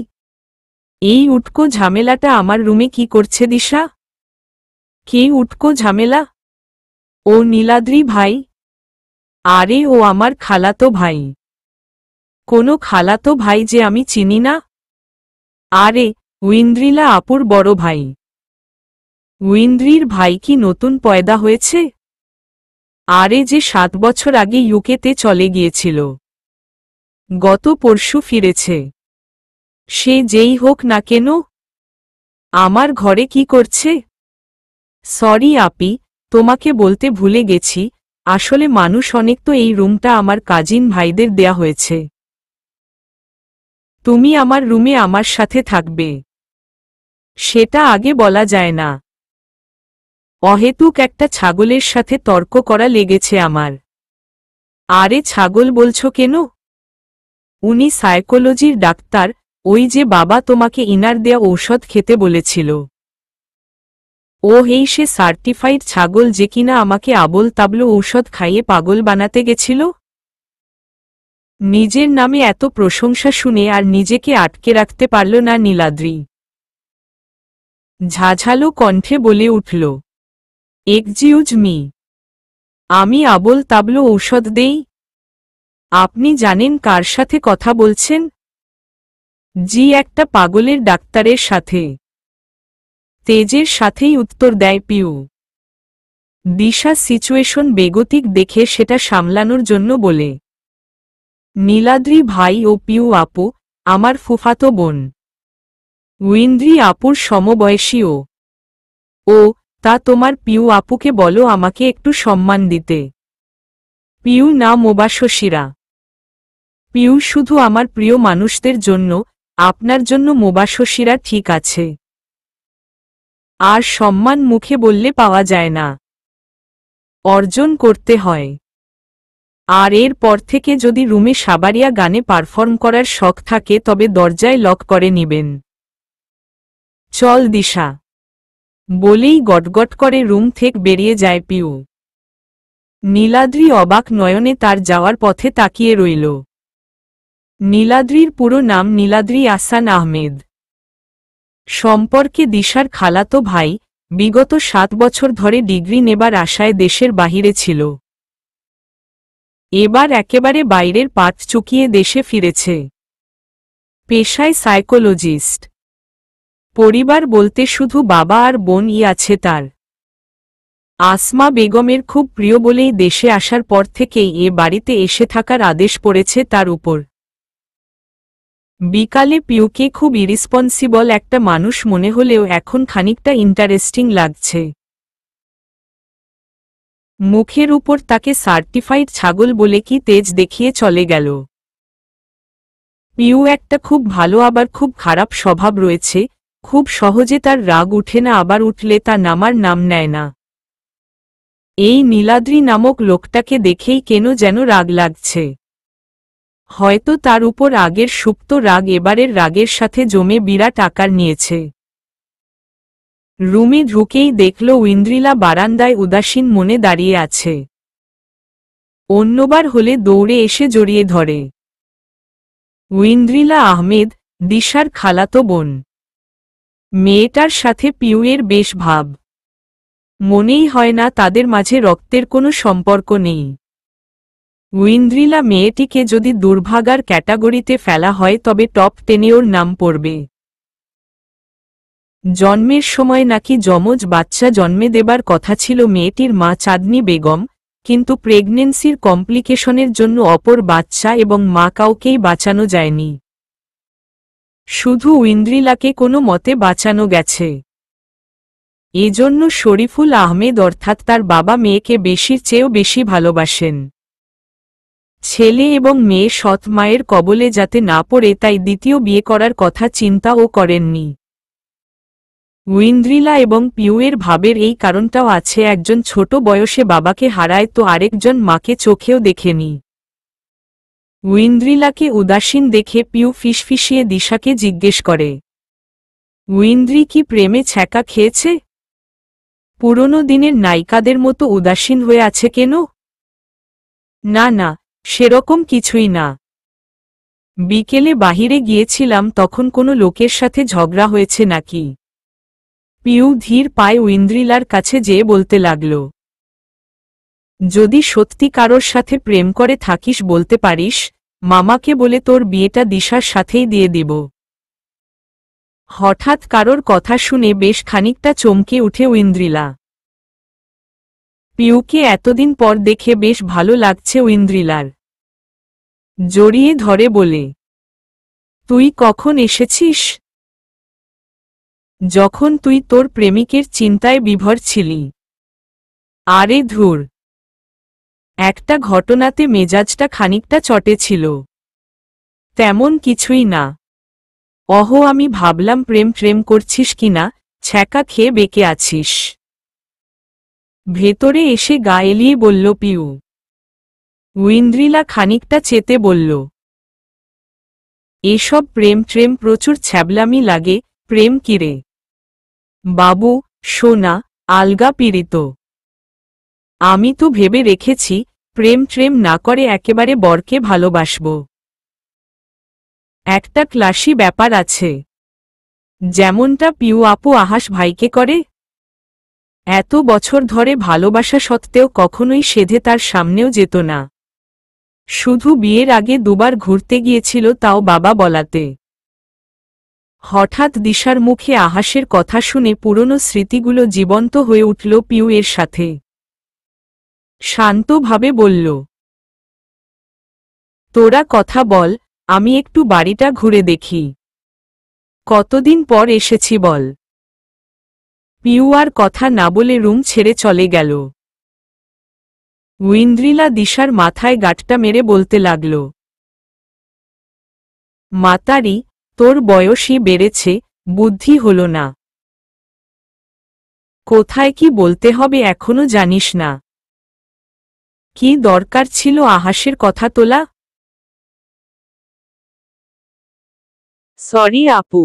S1: এই উটকো ঝামেলাটা আমার রুমে কি করছে দিশা? কে উটকো ঝামেলা? ও নীলাদ্রি ভাই। আরে ও আমার খালাতো ভাই। কোনো খালাতো ভাই যে আমি চিনি না? আরে ঐন্দ্রিলা আপুর বড় ভাই। ঐন্দ্রির ভাই কি নতুন পয়দা হয়েছে? আরে যে 7 বছর আগে ইউকেতে চলে গিয়েছিল, গত পরশু ফিরেছে। সে যেই হোক না কেন, আমার ঘরে কি করছে? সরি আপি, তোমাকে বলতে ভুলে গেছি, আসলে মানুষ অনেক তো এই রুমটা আমার কাজিন ভাইদের দেয়া হয়েছে। তুমি আমার রুমে আমার সাথে থাকবে। সেটা আগে বলা যায় না। অহেতুক একটা ছাগলের সাথে তর্ক করা লেগেছে আমার। আরে ছাগল বলছো কেন? উনি সাইকোলজির ডাক্তার, ওই যে বাবা তোমাকে ইনার দেয়া ঔষধ খেতে বলেছিল। ও এই সে সার্টিফাইড ছাগল যে কিনা আমাকে আবোল তাবলো ঔষধ খাইয়ে পাগল বানাতে গেছিল। নিজের নামে এত প্রশংসা শুনে আর নিজেকে আটকে রাখতে পারল না নীলাদ্রি। ঝাঝালো কণ্ঠে বলে উঠল, এক্সকিউজ মি, আমি আবোল তাবলো ঔষধ দেই? আপনি জানেন কার সাথে কথা বলছেন? জি, একটা পাগলের ডাক্তারের সাথে। তেজের সাথেই উত্তর দেয় পিউ। দিশা সিচুয়েশন বেগতিক দেখে সেটা সামলানোর জন্য বলে, নীলাদ্রি ভাই ও পিউ আপু, আমার ফুফাতো বোন। উইন্দ্রি আপুর সমবয়সী ও। ও, তা তোমার পিউ আপুকে বলো আমাকে একটু সম্মান দিতে। পিউ না মোবাশশিরা। পিউ শুধু আমার প্রিয় মানুষদের জন্য, আপনার জন্য মোবাশশিরা ঠিক আছে। আর সম্মান মুখে বললে পাওয়া যায় না, অর্জন করতে হয়। আর এর পর থেকে যদি রুমে সাবারিয়া গানে পারফর্ম করার শখ থাকে তবে দরজায় লক করে নিবেন। চল দিশা, বলেই গটগট করে রুম থেকে বেরিয়ে যায় পিউ। নীলাদ্রি অবাক নয়নে তার যাওয়ার পথে তাকিয়ে রইল। নীলাদ্রির পুরো নাম নীলাদ্রি আহসান আহমেদ। সম্পর্কে দিশার খালাতো ভাই, বিগত 7 বছর ধরে ডিগ্রি নেবার আশায় দেশের বাহিরে ছিল। এবার একেবারে বাইরের পাত চুকিয়ে দেশে ফিরেছে। পেশায় সাইকোলজিস্ট। পরিবার বলতে শুধু বাবা আর বোনই আছে তার। আসমা বেগমের খুব প্রিয় বলেই দেশে আসার পর থেকেই এ বাড়িতে এসে থাকার আদেশ পড়েছে তার উপর। বিকালে পিউকে খুব ইরিসপন্সিবল একটা মানুষ মনে হলেও এখন খানিকটা ইন্টারেস্টিং লাগছে। মুখের উপর তাকে সার্টিফাইড ছাগল বলে কি তেজ দেখিয়ে চলে গেল। পিউ একটা খুব ভালো আবার খুব খারাপ স্বভাব রয়েছে, খুব সহজে তার রাগ উঠে না, আবার উঠলে তা নামার নাম নেয় না। এই নীলাদ্রি নামক লোকটাকে দেখেই কেন যেন রাগ লাগছে। হয়তো তার উপর আগের সুপ্ত রাগ এবারের রাগের সাথে জমে বিরাট আকার নিয়েছে। রুমে ঢুকেই দেখল ঐন্দ্রিলা বারান্দায় উদাসীন মনে দাঁড়িয়ে আছে। অন্যবার হলে দৌড়ে এসে জড়িয়ে ধরে। ঐন্দ্রিলা আহমেদ, দিশার খালাতো বোন। মেয়েটার সাথে পিউয়ের বেশ ভাব। মনেই হয় না তাদের মাঝে রক্তের কোনো সম্পর্ক নেই। ঐন্দ্রিলা মেয়েটিকে যদি দুর্ভাগার ক্যাটাগরিতে ফেলা হয় তবে টপ 10-এ ওর নাম পড়বে। জন্মের সময় নাকি যমজ বাচ্চা জন্মে দেবার কথা ছিল মেয়েটির মা চাঁদনি বেগম, কিন্তু প্রেগনেন্সির কমপ্লিকেশনের জন্য অপর বাচ্চা এবং মা কাউকেই বাঁচানো যায়নি। শুধু ঐন্দ্রিলাকে কোনো মতে বাঁচানো গেছে। এজন্য শরীফুল আহমেদ অর্থাৎ তার বাবা মেয়েকে বেশির চেয়েও বেশি ভালোবাসেন। ছেলে এবং মেয়ে সৎ মায়ের কবলে যাতে না পড়ে তাই দ্বিতীয় বিয়ে করার কথা চিন্তাও করেননি। ঐন্দ্রিলা এবং পিউয়ের ভাবের এই কারণটাও আছে, একজন ছোট বয়সে বাবাকে হারায় তো আরেকজন মাকে চোখেও দেখেনি। ঐন্দ্রিলাকে উদাসীন দেখে পিউ ফিসফিসিয়ে দিশাকে জিজ্ঞেস করে, ঐন্দ্রি কি প্রেমে ছ্যাঁকা খেয়েছে? পুরনো দিনের নায়িকাদের মতো উদাসীন হয়ে আছে কেন? না না, সেরকম কিছুই না। বিকেলে বাহিরে গিয়েছিলাম, তখন কোনো লোকের সাথে ঝগড়া হয়েছে নাকি? পিউ ধীর পায়ে ঐন্দ্রিলার কাছে যেয়ে বলতে লাগল, যদি সত্যি কারোর সাথে প্রেম করে থাকিস বলতে পারিস, মামাকে বলে তোর বিয়েটা দিশার সাথেই দিয়ে দিব। হঠাৎ কারোর কথা শুনে বেশ খানিকটা চমকে উঠে ঐন্দ্রিলা। পিউকে এতদিন পর দেখে বেশ ভালো লাগছে ঐন্দ্রিলার। জড়িয়ে ধরে বলে, তুই কখন এসেছিস? যখন তুই তোর প্রেমিকের চিন্তায় বিভোর ছিলি। আরে ধুর, একটা ঘটনাতে মেজাজটা খানিকটা চটে ছিল। তেমন কিছুই না। আমি ভাবলাম প্রেম করছিস কিনা, ছ্যাঁকা খেয়ে বেঁকে আছিস। ভেতরে এসে গা এলিয়ে বলল পিউ। ঐন্দ্রিলা খানিকটা চেতে বলল, এসব প্রেম ট্রেম প্রচুর ছ্যাবলামি লাগে। প্রেম কিরে বাবু, সোনা, আলগা পীড়িত। আমি তো ভেবে রেখেছি প্রেম ট্রেম না করে একেবারে বরকে ভালোবাসব। একটা ক্লাসি ব্যাপার আছে, যেমনটা পিউ আপু আহাস ভাইকে করে। এত বছর ধরে ভালোবাসা সত্ত্বেও কখনোই সেধে তার সামনেও যেত না। শুধু বিয়ের আগে দুবার ঘুরতে গিয়েছিল, তাও বাবা বলাতে। হঠাৎ দিশার মুখে আহাসের কথা শুনে পুরনো স্মৃতিগুলো জীবন্ত হয়ে উঠল পিউ এর সাথে। শান্তভাবে বলল, তোরা কথা বল, আমি একটু বাড়িটা ঘুরে দেখি। কতদিন পর এসেছি বল। পিউ আর কথা না বলে রুম ছেড়ে চলে গেল। ঐন্দ্রিলা দিশার মাথায় গাঁটটা মেরে বলতে লাগল, মাতারি, তোর বয়সই বেড়েছে, বুদ্ধি হল না। কোথায় কি বলতে হবে এখনো জানিস না? কি দরকার ছিল আহাসের কথা তোলা? সরি আপু।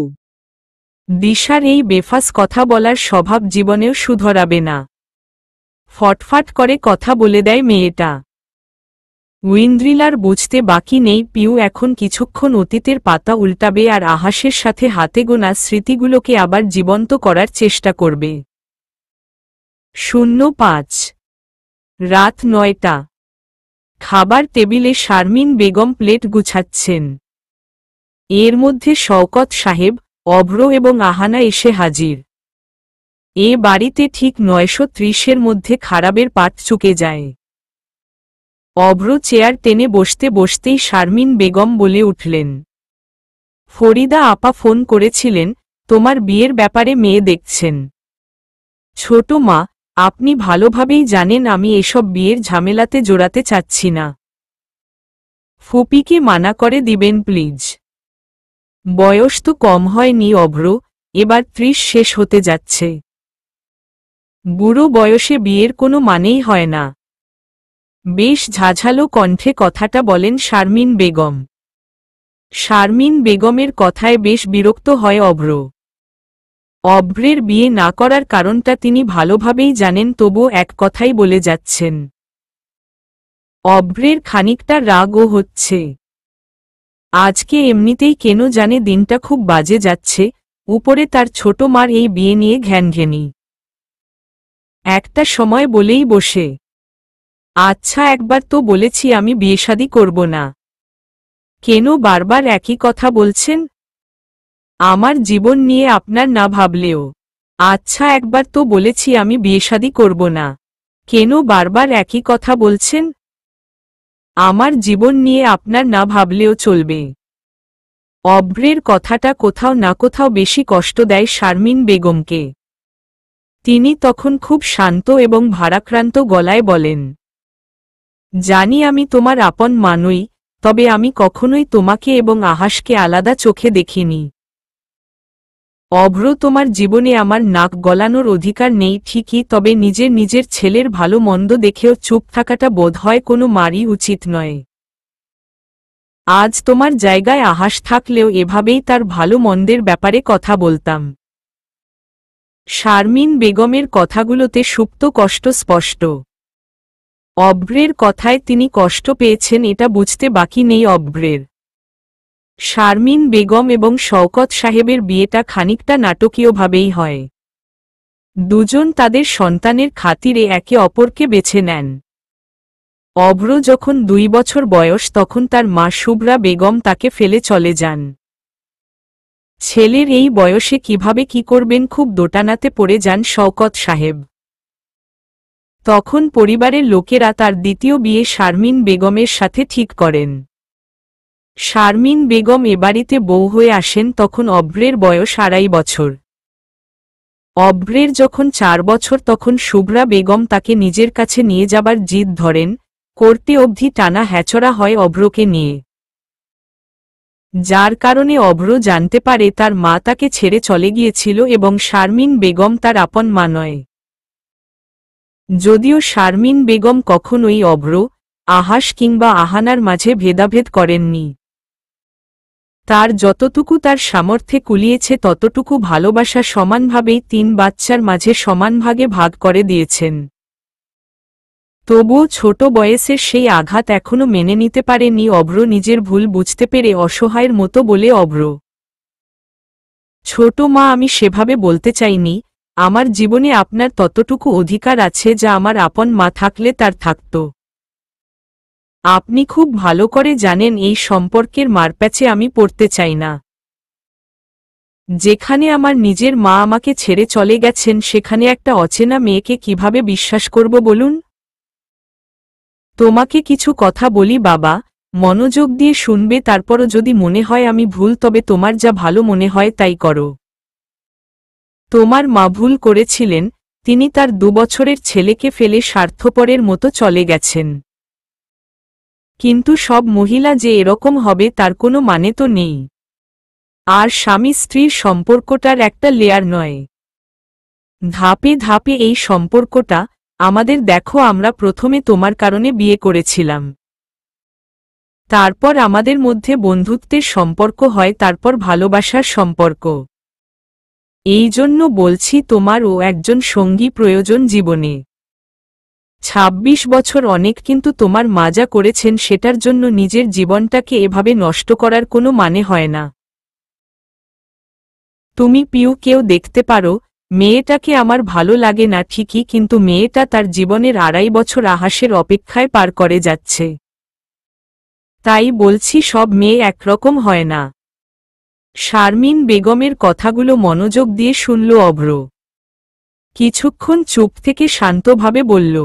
S1: দিশার এই বেফাস কথা বলার স্বভাব জীবনেও শুধরাবে না। ফটফাট করে কথা বলে দেয় মেয়েটা। ঐন্দ্রিলার বুঝতে বাকি নেই পিউ এখন কিছুক্ষণ অতীতের পাতা উল্টাবে আর আহাসের সাথে হাতে গোনা স্মৃতিগুলোকে আবার জীবন্ত করার চেষ্টা করবে। 05 রাত 9টা। খাবার টেবিলে শারমিন বেগম প্লেট গুছাচ্ছেন। এর মধ্যে শওকত সাহেব, অভ্র এবং আহানা এসে হাজির। এ বাড়িতে ঠিক 930-এর মধ্যে খারাপের পাট চুকে যায়। অভ্র চেয়ার টেনে বসতে বসতেই শারমিন বেগম বলে উঠলেন, ফরিদা আপা ফোন করেছিলেন, তোমার বিয়ের ব্যাপারে মেয়ে দেখছেন। ছোট মা, আপনি ভালোভাবেই জানেন আমি এসব বিয়ের ঝামেলাতে জড়াতে চাচ্ছি না। ফুপিকে মানা করে দিবেন প্লিজ। বয়স তো কম হয়নি অভ্র, এবার 30 শেষ হতে যাচ্ছে। বুড়ো বয়সে বিয়ের কোনো মানেই হয় না। বেশ ঝাঝালো কণ্ঠে কথাটা বলেন শারমিন বেগম। শারমিন বেগমের কথায় বেশ বিরক্ত হয় অভ্র। অভ্রের বিয়ে না করার কারণটা তিনি ভালোভাবেই জানেন, তবু এক কথাই বলে যাচ্ছেন। অভ্রের খানিকটা রাগও হচ্ছে। আজকে এমনিতেই কেন জানে দিনটা খুব বাজে যাচ্ছে, উপরে তার ছোট মার এই বিয়ে নিয়ে ঘ্যানঘেনি। একটা সময় বলেই বসে, আচ্ছা একবার তো বলেছি আমি বিয়েশাদি করব না। কেন বারবার একই কথা বলছেন? আমার জীবন নিয়ে আপনার না ভাবলেও। আচ্ছা একবার তো বলেছি আমি বিয়েশাদি করব না। কেন বারবার একই কথা বলছেন? আমার জীবন নিয়ে আপনার না ভাবলেও চলবে। অভ্রের কথাটা কোথাও না কোথাও বেশি কষ্ট দেয় শারমিন বেগমকে। তিনি তখন খুব শান্ত এবং ভারাক্রান্ত গলায় বলেন, জানি আমি তোমার আপন মানুই, তবে আমি কখনোই তোমাকে এবং আহাসকে আলাদা চোখে দেখিনি। অভ্র, তোমার জীবনে আমার নাক গলানোর অধিকার নেই ঠিকই, তবে নিজের ছেলের ভালো মন্দ দেখেও চুপ থাকাটা বোধহয় কোনো মারই উচিত নয়। আজ তোমার জায়গায় আহাস থাকলেও এভাবেই তার ভালো মন্দের ব্যাপারে কথা বলতাম। শারমিন বেগমের কথাগুলোতে সুপ্ত কষ্ট স্পষ্ট। অভ্রের কথায় তিনি কষ্ট পেয়েছেন এটা বুঝতে বাকি নেই অভ্রের। শারমিন বেগম এবং শওকত সাহেবের বিয়েটা খানিকটা নাটকীয়ভাবেই হয়। দুজন তাদের সন্তানের খাতিরে একে অপরকে বেছে নেন। অভ্র যখন 2 বছর বয়স তখন তার মা শুভ্রা বেগম তাকে ফেলে চলে যান। ছেলের এই বয়সে কিভাবে কি করবেন খুব দোটানাতে পড়ে যান শওকত সাহেব। তখন পরিবারের লোকেরা তার দ্বিতীয় বিয়ে শারমিন বেগমের সাথে ঠিক করেন। শারমিন বেগম এ বাড়িতে বউ হয়ে আসেন তখন অভ্রের বয়স 2.5 বছর। অভ্রের যখন 4 বছর তখন শুভ্রা বেগম তাকে নিজের কাছে নিয়ে যাবার জিদ ধরেন, করতে অবধি টানা হ্যাচড়া হয় অভ্রকে নিয়ে। যার কারণে অভ্র জানতে পারে তার মা তাকে ছেড়ে চলে গিয়েছিল এবং শারমিন বেগম তার আপন মা নয়। যদিও শারমিন বেগম কখনোই অভ্র, আহাস কিংবা আহানার মাঝে ভেদাভেদ করেননি। তার যতটুকু তার সামর্থ্যে কুলিয়েছে ততটুকু ভালোবাসা সমানভাবেই 3 বাচ্চার মাঝে সমানভাগে ভাগ করে দিয়েছেন। তবুও ছোট বয়সের সেই আঘাত এখনো মেনে নিতে পারেনি অভ্র, নিজের ভুল বুঝতে পেরে অসহায়ের মতো বলে অভ্র, ছোট মা, আমি সেভাবে বলতে চাইনি। আমার জীবনে আপনার ততটুকু অধিকার আছে যা আমার আপন মা থাকলে তার থাকত। আপনি খুব ভালো করে জানেন এই সম্পর্কের মারপ্যাচে আমি পড়তে চাই না। যেখানে আমার নিজের মা আমাকে ছেড়ে চলে গেছেন সেখানে একটা অচেনা মেয়েকে কিভাবে বিশ্বাস করব বলুন? তোমাকে কিছু কথা বলি বাবা, মনোযোগ দিয়ে শুনবে, তারপরও যদি মনে হয় আমি ভুল তবে তোমার যা ভালো মনে হয় তাই করো। তোমার মা ভুল করেছিলেন, তিনি তার 2 বছরের ছেলেকে ফেলে স্বার্থপরের মতো চলে গেছেন। কিন্তু সব মহিলা যে এরকম হবে তার কোনো মানে তো নেই। আর স্বামী স্ত্রীর সম্পর্কটার একটা লেয়ার নয়, ধাপে ধাপে এই সম্পর্কটা। আমাদের দেখো, আমরা প্রথমে তোমার কারণে বিয়ে করেছিলাম, তারপর আমাদের মধ্যে বন্ধুত্বের সম্পর্ক হয়, তারপর ভালোবাসার সম্পর্ক। এই জন্য বলছি তোমারও একজন সঙ্গী প্রয়োজন জীবনে। 26 বছর অনেক, কিন্তু তোমার মা যা করেছেন সেটার জন্য নিজের জীবনটাকে এভাবে নষ্ট করার কোনো মানে হয় না। তুমি পিউকেও দেখতে পারো, মেয়েটাকে আমার ভালো লাগে না ঠিকই, কিন্তু মেয়েটা তার জীবনের 2.5 বছর আহাসের অপেক্ষায় পার করে যাচ্ছে। তাই বলছি সব মেয়ে একরকম হয় না। শারমিন বেগমের কথাগুলো মনোযোগ দিয়ে শুনল অভ্র। কিছুক্ষণ চুপ থেকে শান্তভাবে বলল,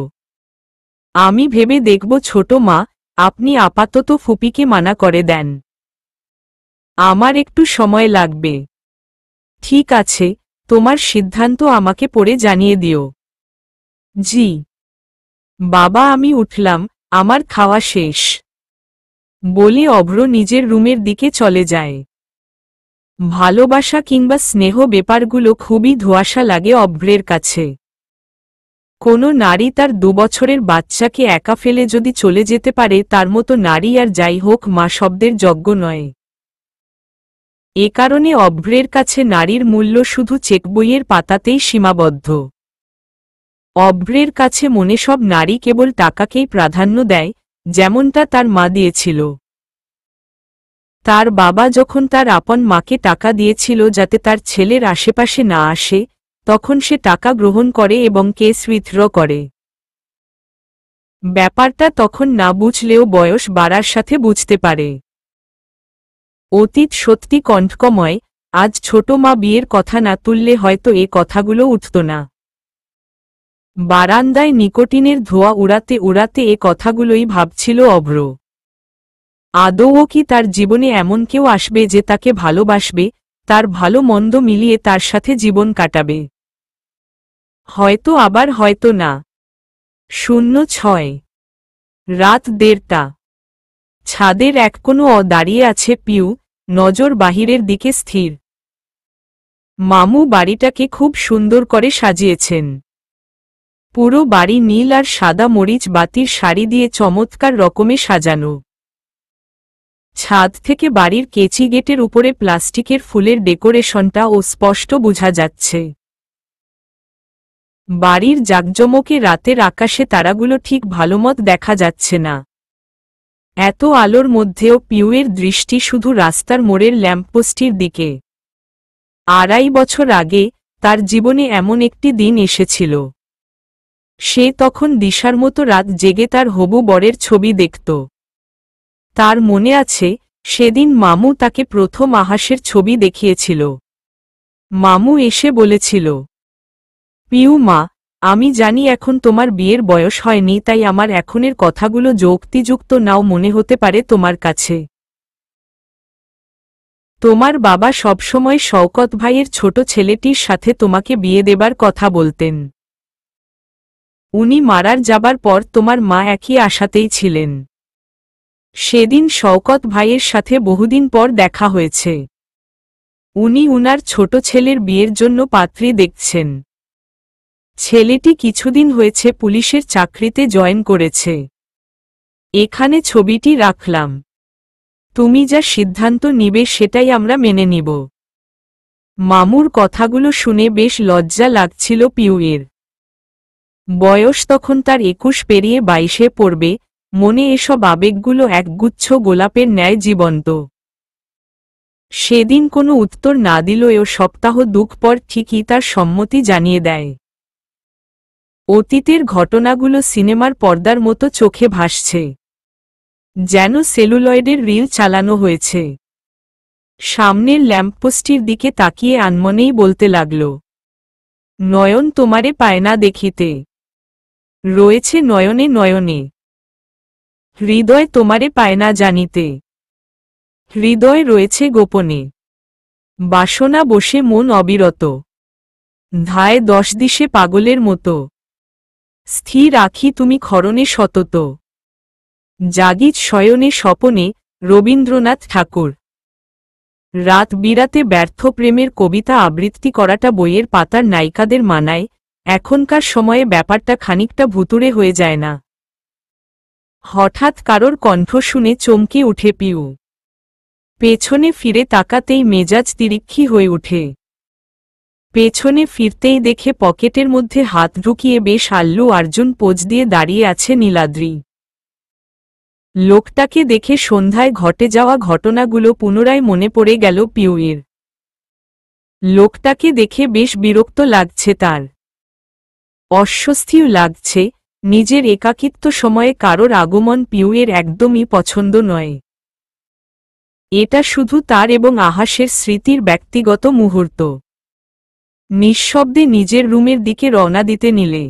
S1: আমি ভেবে দেখব ছোট মা, আপনি আপাতত ফুপিকে মানা করে দেন। আমার একটু সময় লাগবে। ঠিক আছে, তোমার সিদ্ধান্ত আমাকে পড়ে জানিয়ে দিও। জি বাবা, আমি উঠলাম, আমার খাওয়া শেষ। বলে অভ্র নিজের রুমের দিকে চলে যায়। ভালোবাসা কিংবা স্নেহ ব্যাপারগুলো খুবই ধোঁয়াশা লাগে অভ্রের কাছে। কোনো নারী তার 2 বছরের বাচ্চাকে একা ফেলে যদি চলে যেতে পারে, তার মতো নারী আর যাই হোক মা শব্দের যোগ্য নয়। এ কারণে অভ্রের কাছে নারীর মূল্য শুধু চেকবইয়ের পাতাতেই সীমাবদ্ধ। অভ্রের কাছে মনে সব নারী কেবল টাকাকেই প্রাধান্য দেয়, যেমনটা তার মা দিয়েছিল। তার বাবা যখন তার আপন মাকে টাকা দিয়েছিল যাতে তার ছেলের আশেপাশে না আসে, তখন সে টাকা গ্রহণ করে এবং কেস উইথড্র করে। ব্যাপারটা তখন না বুঝলেও বয়স বাড়ার সাথে বুঝতে পারে। অতীত সত্যি কণ্ঠকময়। আজ ছোট মা বিয়ের কথা না তুললে হয়তো এ কথাগুলো উঠত না। বারান্দায় নিকোটিনের ধোঁয়া উড়াতে উড়াতে এ কথাগুলোই ভাবছিল অভ্র। আদৌ কি তার জীবনে এমন কেউ আসবে যে তাকে ভালোবাসবে, তার ভালো মন্দ মিলিয়ে তার সাথে জীবন কাটাবে? হয়তো, আবার হয়তো না। 06 রাত 1:30। ছাদের এক কোণে দাঁড়িয়ে আছে পিউ, নজর বাহিরের দিকে স্থির। মামু বাড়িটাকে খুব সুন্দর করে সাজিয়েছেন। পুরো বাড়ি নীল আর সাদা মরিচ বাতির শাড়ি দিয়ে চমৎকার রকমে সাজানো। ছাদ থেকে বাড়ির কেচি গেটের উপরে প্লাস্টিকের ফুলের ডেকোরেশনটা ও স্পষ্ট বোঝা যাচ্ছে। বাড়ির জাঁকজমকে রাতের আকাশে তারাগুলো ঠিক ভালোমত দেখা যাচ্ছে না। এত আলোর মধ্যেও পিউয়ের দৃষ্টি শুধু রাস্তার মোড়ের ল্যাম্পপোস্টটির দিকে। 2.5 বছর আগে তার জীবনে এমন একটি দিন এসেছিল। সে তখন দিশার মতো রাত জেগে তার হবু বরের ছবি দেখত। তার মনে আছে, সেদিন মামু তাকে প্রথম আহাসের ছবি দেখিয়েছিল। মামু এসে বলেছিল, পিউ মা, আমি জানি এখন তোমার বিয়ের বয়স হয়নি, তাই আমার এখনের কথাগুলো যুক্তিযুক্ত নাও মনে হতে পারে তোমার কাছে। তোমার বাবা সবসময় শওকত ভাইয়ের ছোট ছেলেটির সাথে তোমাকে বিয়ে দেবার কথা বলতেন। উনি মারার যাবার পর তোমার মা একই আশাতেই ছিলেন। সেদিন শওকত ভাইয়ের সাথে বহুদিন পর দেখা হয়েছে। উনি উনার ছোট ছেলের বিয়ের জন্য পাত্রী দেখছেন। ছেলেটি কিছুদিন হয়েছে পুলিশের চাকরিতে জয়েন করেছে। এখানে ছবিটি রাখলাম। তুমি যা সিদ্ধান্ত নিবে সেটাই আমরা মেনে নিব। মামুর কথাগুলো শুনে বেশ লজ্জা লাগছিল পিউয়ের। বয়স তখন তার 21 পেরিয়ে 22-এ পড়বে, মনে এসব আবেগগুলো একগুচ্ছ গোলাপের ন্যায় জীবন্ত। সেদিন কোনো উত্তর না দিলেও সপ্তাহ দুক পর ঠিকই তার সম্মতি জানিয়ে দেয়। অতীতের ঘটনাগুলো সিনেমার পর্দার মতো চোখে ভাসছে, যেন সেলুলয়েডের রিল চালানো হয়েছে। সামনের ল্যাম্পপোস্টটির দিকে তাকিয়ে আনমনেই বলতে লাগল, নয়ন তোমারে পায় না দেখিতে, রয়েছে নয়নে নয়নে, হৃদয় তোমারে পায় না জানিতে, হৃদয় রয়েছে গোপনে, বাসনা বসে মন অবিরত, ধায় 10 দিশে পাগলের মতো, স্থির আখি তুমি ক্ষরণে সতত, জাগিত শয়নে স্বপনে। রবীন্দ্রনাথ ঠাকুর। রাত বিরাতে ব্যর্থ প্রেমের কবিতা আবৃত্তি করাটা বইয়ের পাতার নায়িকাদের মানায়, এখনকার সময়ে ব্যাপারটা খানিকটা ভুতুড়ে হয়ে যায় না? হঠাৎ কারোর কণ্ঠ শুনে চমকে উঠে পিউ। পেছনে ফিরে তাকাতেই মেজাজ তিরিক্ষি হয়ে ওঠে। পেছনে ফিরতেই দেখে পকেটের মধ্যে হাত ঢুকিয়ে বেশ আল্লু অর্জুন পোজ দিয়ে দাঁড়িয়ে আছে নীলাদ্রি। লোকটাকে দেখে সন্ধ্যায় ঘটে যাওয়া ঘটনাগুলো পুনরায় মনে পড়ে গেল পিউয়ের। লোকটাকে দেখে বেশ বিরক্ত লাগছে তার, অস্বস্তিও লাগছে। নিজের একাকিত্ব সময়ে কারোর আগমন পিউয়ের একদমই পছন্দ নয়। এটা শুধু তার এবং আহাসের স্মৃতির ব্যক্তিগত মুহূর্ত। নিঃশব্দে নিজের রুমের দিকে রওনা দিতে নিলে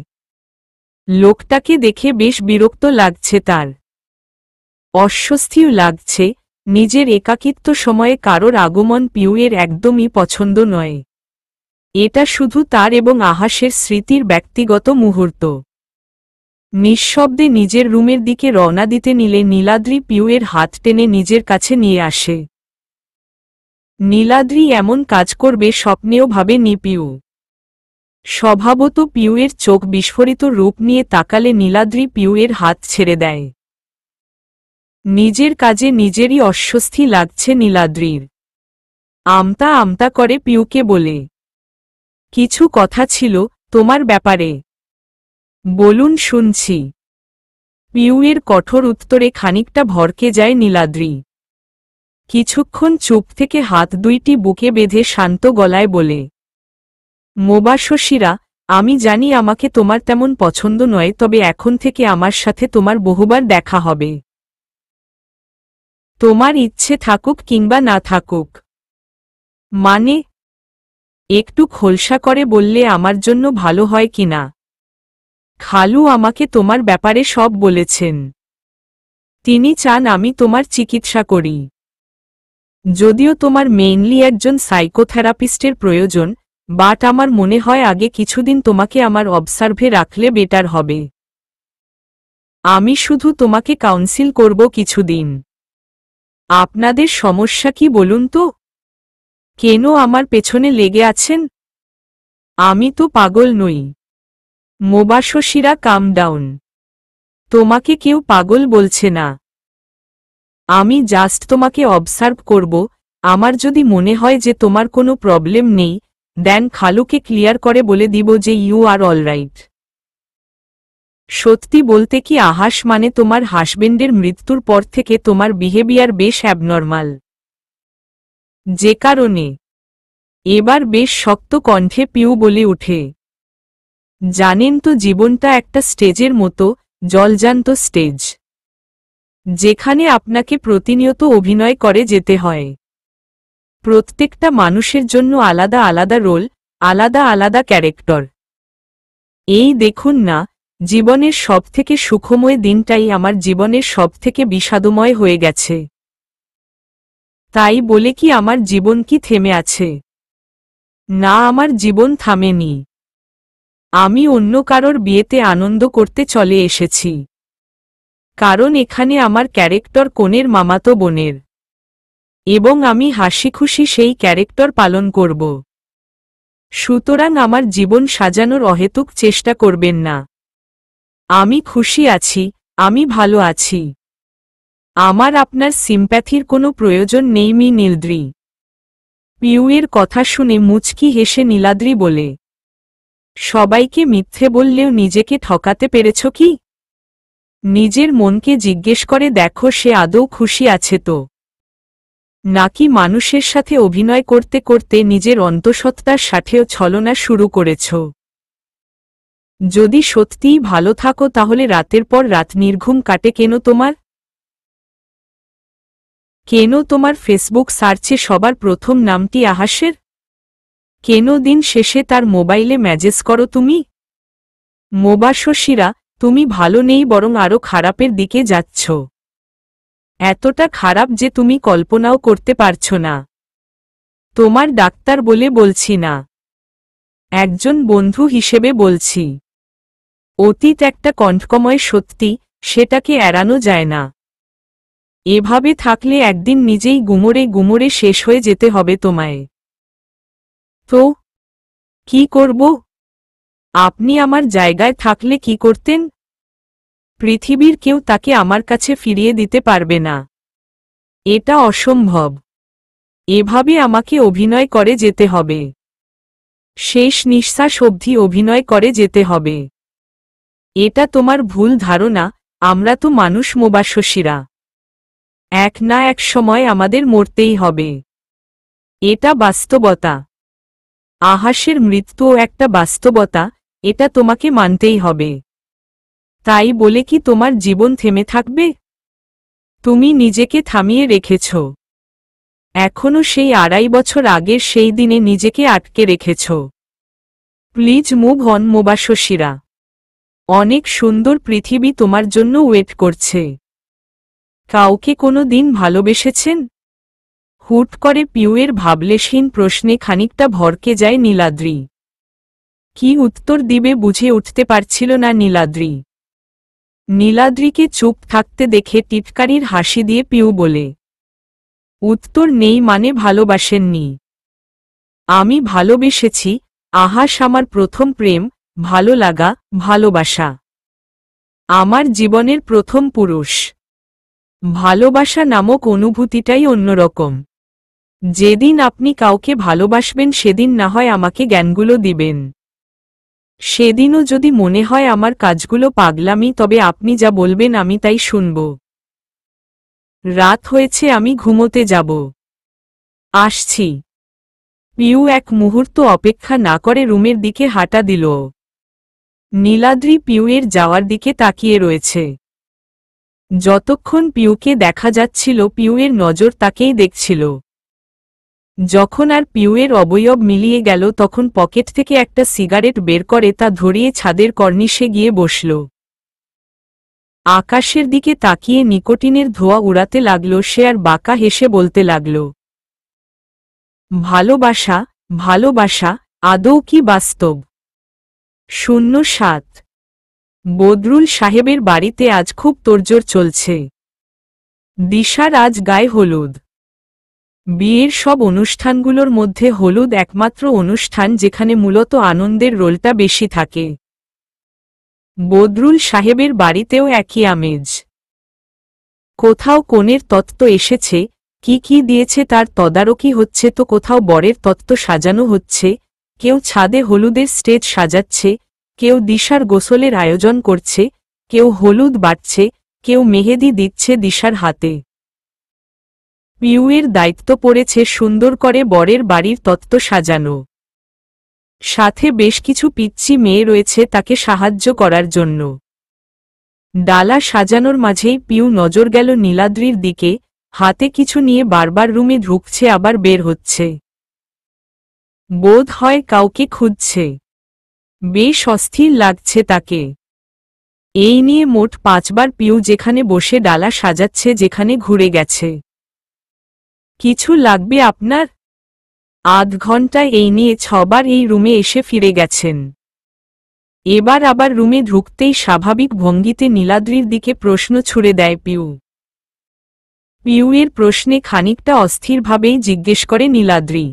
S1: লোকটাকে দেখে বেশ বিরক্ত লাগছে তার, অস্বস্তিও লাগছে। নিজের একাকিত্ব সময়ে কারোর আগমন পিউয়ের একদমই পছন্দ নয়। এটা শুধু তার এবং আহাসের স্মৃতির ব্যক্তিগত মুহূর্ত। নিঃশব্দে নিজের রুমের দিকে রওনা দিতে নিলে নীলাদ্রি পিউয়ের হাত টেনে নিজের কাছে নিয়ে আসে। নীলাদ্রি এমন কাজ করবে স্বপ্নেও ভাবেনি পিউ। স্বভাবত পিউয়ের চোখ বিস্ফোরিত রূপ নিয়ে তাকালে নীলাদ্রি পিউয়ের হাত ছেড়ে দেয়। নিজের কাজে নিজেরই অস্বস্তি লাগছে নীলাদ্রির। আমতা আমতা করে পিউকে বলে, কিছু কথা ছিল তোমার ব্যাপারে। বলুন শুনছি। পিউয়ের কঠোর উত্তরে খানিকটা ভরকে যায় নীলাদ্রি। কিছুক্ষণ চুপ থেকে হাত দুইটি বুকে বেঁধে শান্ত গলায় বলে, মোবাশশিরা, আমি জানি আমাকে তোমার তেমন পছন্দ নয়, তবে এখন থেকে আমার সাথে তোমার বহুবার দেখা হবে। তোমার ইচ্ছে থাকুক কিংবা না থাকুক। মানে? একটু খোলসা করে বললে আমার জন্য ভালো হয় কিনা। খালু আমাকে তোমার ব্যাপারে সব বলেছেন। তিনি চান আমি তোমার চিকিৎসা করি। যদিও তোমার মেইনলি একজন সাইকোথেরাপিস্টের প্রয়োজন, বাট আমার মনে হয় আগে কিছুদিন তোমাকে আমার অবসার্ভে রাখলে বেটার হবে। আমি শুধু তোমাকে কাউন্সিল করব কিছুদিন। আপনাদের সমস্যা কি বলুন তো? কেন আমার পেছনে লেগে আছেন? আমি তো পাগল নই। মোবাশশিরা, কাম ডাউন। তোমাকে কেউ পাগল বলছে না। আমি জাস্ট তোমাকে অবসার্ভ করব। আমার যদি মনে হয় যে তোমার কোনো প্রবলেম নেই, দেন খালুকে ক্লিয়ার করে বলে দিব যে ইউ আর অলরাইট। সত্যি বলতে কি আহাস মানে তোমার হাসবেন্ডের মৃত্যুর পর থেকে তোমার বিহেভিয়ার বেশ অ্যাবনর্মাল। যে কারণে এবার বেশ শক্ত কণ্ঠে পিউ বলে উঠে, জানেন তো জীবনটা একটা স্টেজের মতো, জলজান্ত স্টেজ, যেখানে আপনাকে প্রতিনিয়ত অভিনয় করে যেতে হয়। প্রত্যেকটা মানুষের জন্য আলাদা আলাদা রোল, আলাদা আলাদা ক্যারেক্টার। এই দেখুন না, জীবনের সবথেকে সুখময় দিনটাই আমার জীবনের সবথেকে বিষাদময় হয়ে গেছে। তাই বলে কি আমার জীবন কি থেমে আছে? না, আমার জীবন থামেনি। আমি অন্য কারোর বিয়েতে আনন্দ করতে চলে এসেছি। কারণ এখানে আমার ক্যারেক্টার কনের মামাতো বোনের, এবং আমি হাসিখুশি সেই ক্যারেক্টার পালন করব। সুতরাং আমার জীবন সাজানোর অহেতুক চেষ্টা করবেন না। আমি খুশি আছি, আমি ভালো আছি। আমার আপনার সিম্প্যাথির কোনো প্রয়োজন নেই মি নীলাদ্রি। পিউয়ের কথা শুনে মুচকি হেসে নীলাদ্রি বলে, সবাইকে মিথ্যে বললেও নিজেকে ঠকাতে পেরেছ কি? নিজের মনকে জিজ্ঞেস করে দেখো সে আদৌ খুশি আছে তো, নাকি মানুষের সাথে অভিনয় করতে করতে নিজের অন্তঃসত্ত্বার সাথেও ছলনা শুরু করেছ? যদি সত্যিই ভালো থাকো তাহলে রাতের পর রাত নির্ঘুম কাটে কেন তোমার? কেন তোমার ফেসবুক সার্চে সবার প্রথম নামটি আহাসের? কেন দিন শেষে তার মোবাইলে মেসেজ করো তুমি? মোবাশশিরা, তুমি ভালো নেই বরং আরও খারাপের দিকে যাচ্ছ। এতটা খারাপ যে তুমি কল্পনাও করতে পারছ না। তোমার ডাক্তার বলে বলছি না, একজন বন্ধু হিসেবে বলছি। অতীত একটা কণ্ঠকময় সত্যি, সেটাকে এড়ানো যায় না। এভাবে থাকলে একদিন নিজেই গুমরে গুমরে শেষ হয়ে যেতে হবে তোমায়। তো কি করব? আপনি আমার জায়গায় থাকলে কি করতেন? পৃথিবীর কেউ তাকে আমার কাছে ফিরিয়ে দিতে পারবে না। এটা অসম্ভব। এভাবে আমাকে অভিনয় করে যেতে হবে। শেষ নিঃশ্বাস অবধি অভিনয় করে যেতে হবে। এটা তোমার ভুল ধারণা, আমরা তো মানুষ মোবাশশিরা। এক না এক সময় আমাদের মরতেই হবে। এটা বাস্তবতা। আহাসের মৃত্যুও একটা বাস্তবতা, এটা তোমাকে মানতেই হবে। তাই বলে কি তোমার জীবন থেমে থাকবে? তুমি নিজেকে থামিয়ে রেখেছ। এখনো সেই 2.5 বছর আগের সেই দিনে নিজেকে আটকে রেখেছ। Please move on Mobashshira. অনেক সুন্দর পৃথিবী তোমার জন্য ওয়েট করছে। কাউকে কোনো দিন ভালোবেসেছেন? হুট করে পিউয়ের ভাবলেশহীন প্রশ্নে খানিকটা ভরকে যায় নীলাদ্রি। কি উত্তর দিবে বুঝে উঠতে পারছিল না নীলাদ্রি। নীলাদ্রিকে চুপ থাকতে দেখে টিটকারির হাসি দিয়ে পিউ বলে, উত্তর নেই মানে ভালোবাসেননি? আমি ভালোবেসেছি। আহাস আমার প্রথম প্রেম, ভালো লাগা, ভালোবাসা। আমার জীবনের প্রথম পুরুষ। ভালোবাসা নামক অনুভূতিটাই অন্যরকম। যেদিন আপনি কাউকে ভালোবাসবেন সেদিন না হয় আমাকে জ্ঞানগুলো দিবেন। সেদিনও যদি মনে হয় আমার কাজগুলো পাগলামি তবে আপনি যা বলবেন আমি তাই শুনব। রাত হয়েছে, আমি ঘুমোতে যাব। আসছি। পিউ এক মুহূর্ত অপেক্ষা না করে রুমের দিকে হাঁটা দিল। নীলাদ্রি পিউয়ের যাওয়ার দিকে তাকিয়ে রয়েছে। যতক্ষণ পিউকে দেখা যাচ্ছিল পিউয়ের নজর তাকেই দেখছিল। যখন আর পিউয়ের অবয়ব মিলিয়ে গেল তখন পকেট থেকে একটা সিগারেট বের করে তা ধরিয়ে ছাদের কর্নিশে গিয়ে বসল। আকাশের দিকে তাকিয়ে নিকোটিনের ধোঁয়া উড়াতে লাগল সে আর বাঁকা হেসে বলতে লাগল, ভালোবাসা, ভালোবাসা, আদৌ কি বাস্তব? 07 বদরুল সাহেবের বাড়িতে আজ খুব তোড়জোড় চলছে। দিশার আজ গায়ে হলুদ। বিয়ের সব অনুষ্ঠানগুলোর মধ্যে হলুদ একমাত্র অনুষ্ঠান যেখানে মূলত আনন্দের রোলটা বেশি থাকে। বদরুল সাহেবের বাড়িতেও একই আমেজ। কোথাও কনের তত্ত্ব এসেছে, কি কি দিয়েছে তার তদারকি হচ্ছে, তো কোথাও বরের তত্ত্ব সাজানো হচ্ছে। কেউ ছাদে হলুদের স্টেজ সাজাচ্ছে, কেউ দিশার গোসলের আয়োজন করছে, কেউ হলুদ বাটছে, কেউ মেহেদি দিচ্ছে দিশার হাতে। পিউয়ের দায়িত্ব পড়েছে সুন্দর করে বরের বাড়ির তত্ত্ব সাজানো। সাথে বেশ কিছু পিচ্চি মেয়ে রয়েছে তাকে সাহায্য করার জন্য। ডালা সাজানোর মাঝেই পিউ নজর গেল নীলাদ্রির দিকে, হাতে কিছু নিয়ে বারবার রুমে ঢুকছে আবার বের হচ্ছে। বোধ হয় কাউকে খুঁজছে। বেশ অস্থির লাগছে তাকে। এই নিয়ে মোট 5 বার পিউ যেখানে বসে ডালা সাজাচ্ছে যেখানে ঘুরে গেছে। কিছু লাগবে আপনার? আধ ঘন্টায় এই নিয়ে 6 বার এই রুমে এসে ফিরে গেছেন। এবার আবার রুমে ঢুকতেই স্বাভাবিক ভঙ্গিতে নীলাদ্রির দিকে প্রশ্ন ছুড়ে দেয় পিউ। পিউয়ের প্রশ্নে খানিকটা অস্থিরভাবেই জিজ্ঞেস করে নীলাদ্রি,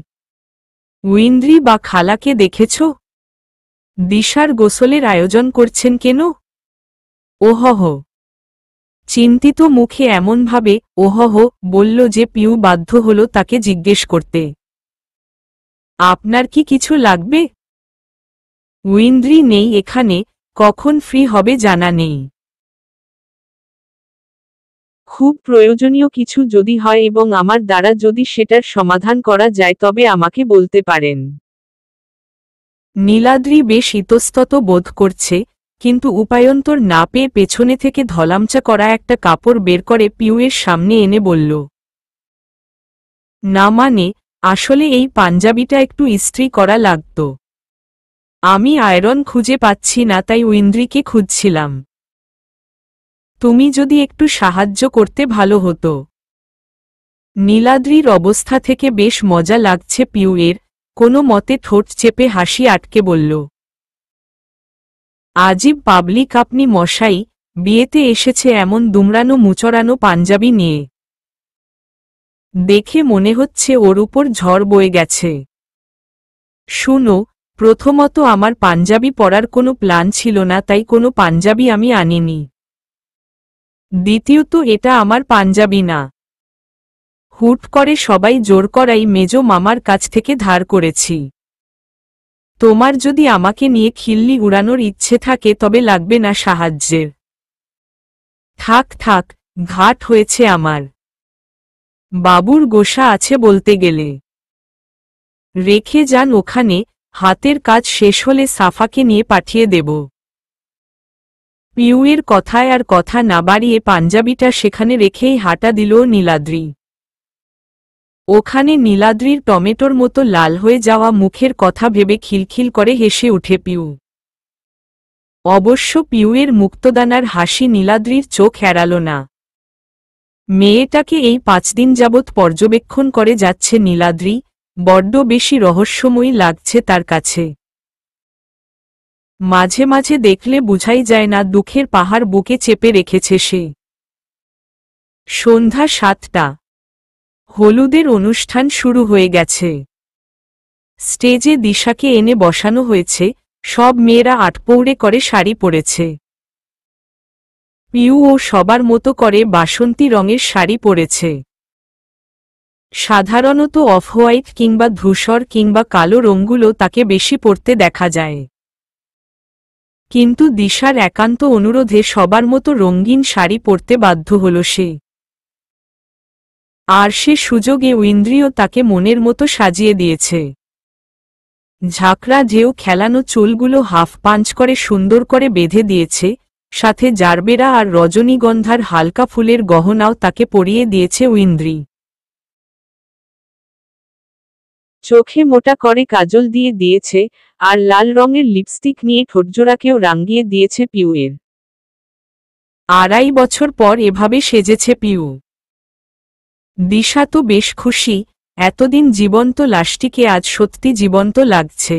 S1: উইন্দ্রি বা খালাকে দেখেছ? দিশার গোসলের আয়োজন করছেন কেন? ওহহ, চিন্তিত মুখে এমনভাবে ওহহ বলল যে পিউ বাধ্য হল তাকে জিজ্ঞেস করতে, আপনার কি কিছু লাগবে? উইন্দ্রি নেই এখানে, কখন ফ্রি হবে জানা নেই। খুব প্রয়োজনীয় কিছু যদি হয় এবং আমার দ্বারা যদি সেটার সমাধান করা যায় তবে আমাকে বলতে পারেন। নীলাদ্রি বেশ ইতস্তত বোধ করছে, কিন্তু উপায়ন্তর না পেয়ে পেছনে থেকে ধলামচা করা একটা কাপড় বের করে পিউয়ের সামনে এনে বলল, না মানে, আসলে এই পাঞ্জাবিটা একটু ইস্ত্রি করা লাগত। আমি আয়রন খুঁজে পাচ্ছি না তাই উইন্দ্রিকে খুঁজছিলাম। তুমি যদি একটু সাহায্য করতে ভালো হতো। নীলাদ্রির অবস্থা থেকে বেশ মজা লাগছে পিউয়ের, কোনো মতে ঠোঁট চেপে হাসি আটকে বলল, আজিব পাবলিক আপনি মশাই, বিয়েতে এসেছে এমন দুমড়ানো মুচড়ানো পাঞ্জাবি নিয়ে। দেখে মনে হচ্ছে ওর উপর ঝড় বয়ে গেছে। শুনো, প্রথমত আমার পাঞ্জাবি পরার কোনো প্ল্যান ছিল না তাই কোনো পাঞ্জাবি আমি আনিনি। দ্বিতীয়ত এটা আমার পাঞ্জাবি না। হুট করে সবাই জোর করাই মেজো মামার কাছ থেকে ধার করেছি। তোমার যদি আমাকে নিয়ে খিল্লি উড়ানোর ইচ্ছে থাকে তবে লাগবে না সাহায্যের। থাক থাক, ঘাট হয়েছে আমার। বাবুর গোসা আছে বলতে গেলে। রেখে যান ওখানে, হাতের কাজ শেষ হলে সাফাকে নিয়ে পাঠিয়ে দেব। পিউয়ের কথায় আর কথা না বাড়িয়ে পাঞ্জাবিটা সেখানে রেখেই হাঁটা দিল নীলাদ্রি। ওখানে নীলাদ্রির টমেটোর মতো লাল হয়ে যাওয়া মুখের কথা ভেবে খিলখিল করে হেসে উঠে পিউ। অবশ্য পিউয়ের মুক্তদানার হাসি নীলাদ্রির চোখ এড়াল না। মেয়েটাকে এই 5 দিন যাবৎ পর্যবেক্ষণ করে যাচ্ছে নীলাদ্রি, বড্ড বেশি রহস্যময়ী লাগছে তার কাছে। মাঝে মাঝে দেখলে বুঝাই যায় না দুঃখের পাহাড় বুকে চেপে রেখেছে সে। সন্ধ্যা 7টা। হলুদের অনুষ্ঠান শুরু হয়ে গেছে। স্টেজে দিশাকে এনে বসানো হয়েছে, সব মেয়েরা আটপৌড়ে করে শাড়ি পরেছে। পিউ ও সবার মতো করে বাসন্তী রঙের শাড়ি পরেছে। সাধারণত অফ হোয়াইট কিংবা ধূসর কিংবা কালো রঙগুলো তাকে বেশি পরতে দেখা যায়। কিন্তু দিশার একান্ত অনুরোধে সবার মতো রঙিন শাড়ি পরতে বাধ্য হল সে। আর সে সুযোগে উইন্দ্রিও তাকে মনের মতো সাজিয়ে দিয়েছে। ঝাঁকড়া ঢেউ খেলানো চুলগুলো হাফ পাঞ্চ করে সুন্দর করে বেঁধে দিয়েছে, সাথে জারবেরা আর রজনীগন্ধার হালকা ফুলের গহনাও তাকে পরিয়ে দিয়েছে উইন্দ্রি। চোখে মোটা করে কাজল দিয়ে দিয়েছে, আর লাল রঙের লিপস্টিক নিয়ে ঠোঁটজোড়াকেও রাঙিয়ে দিয়েছে পিউয়ের। 2.5 বছর পর এভাবে সেজেছে পিউ। দিশা তো বেশ খুশি, এতদিন জীবন্ত লাশটিকে আজ সত্যি জীবন্ত লাগছে।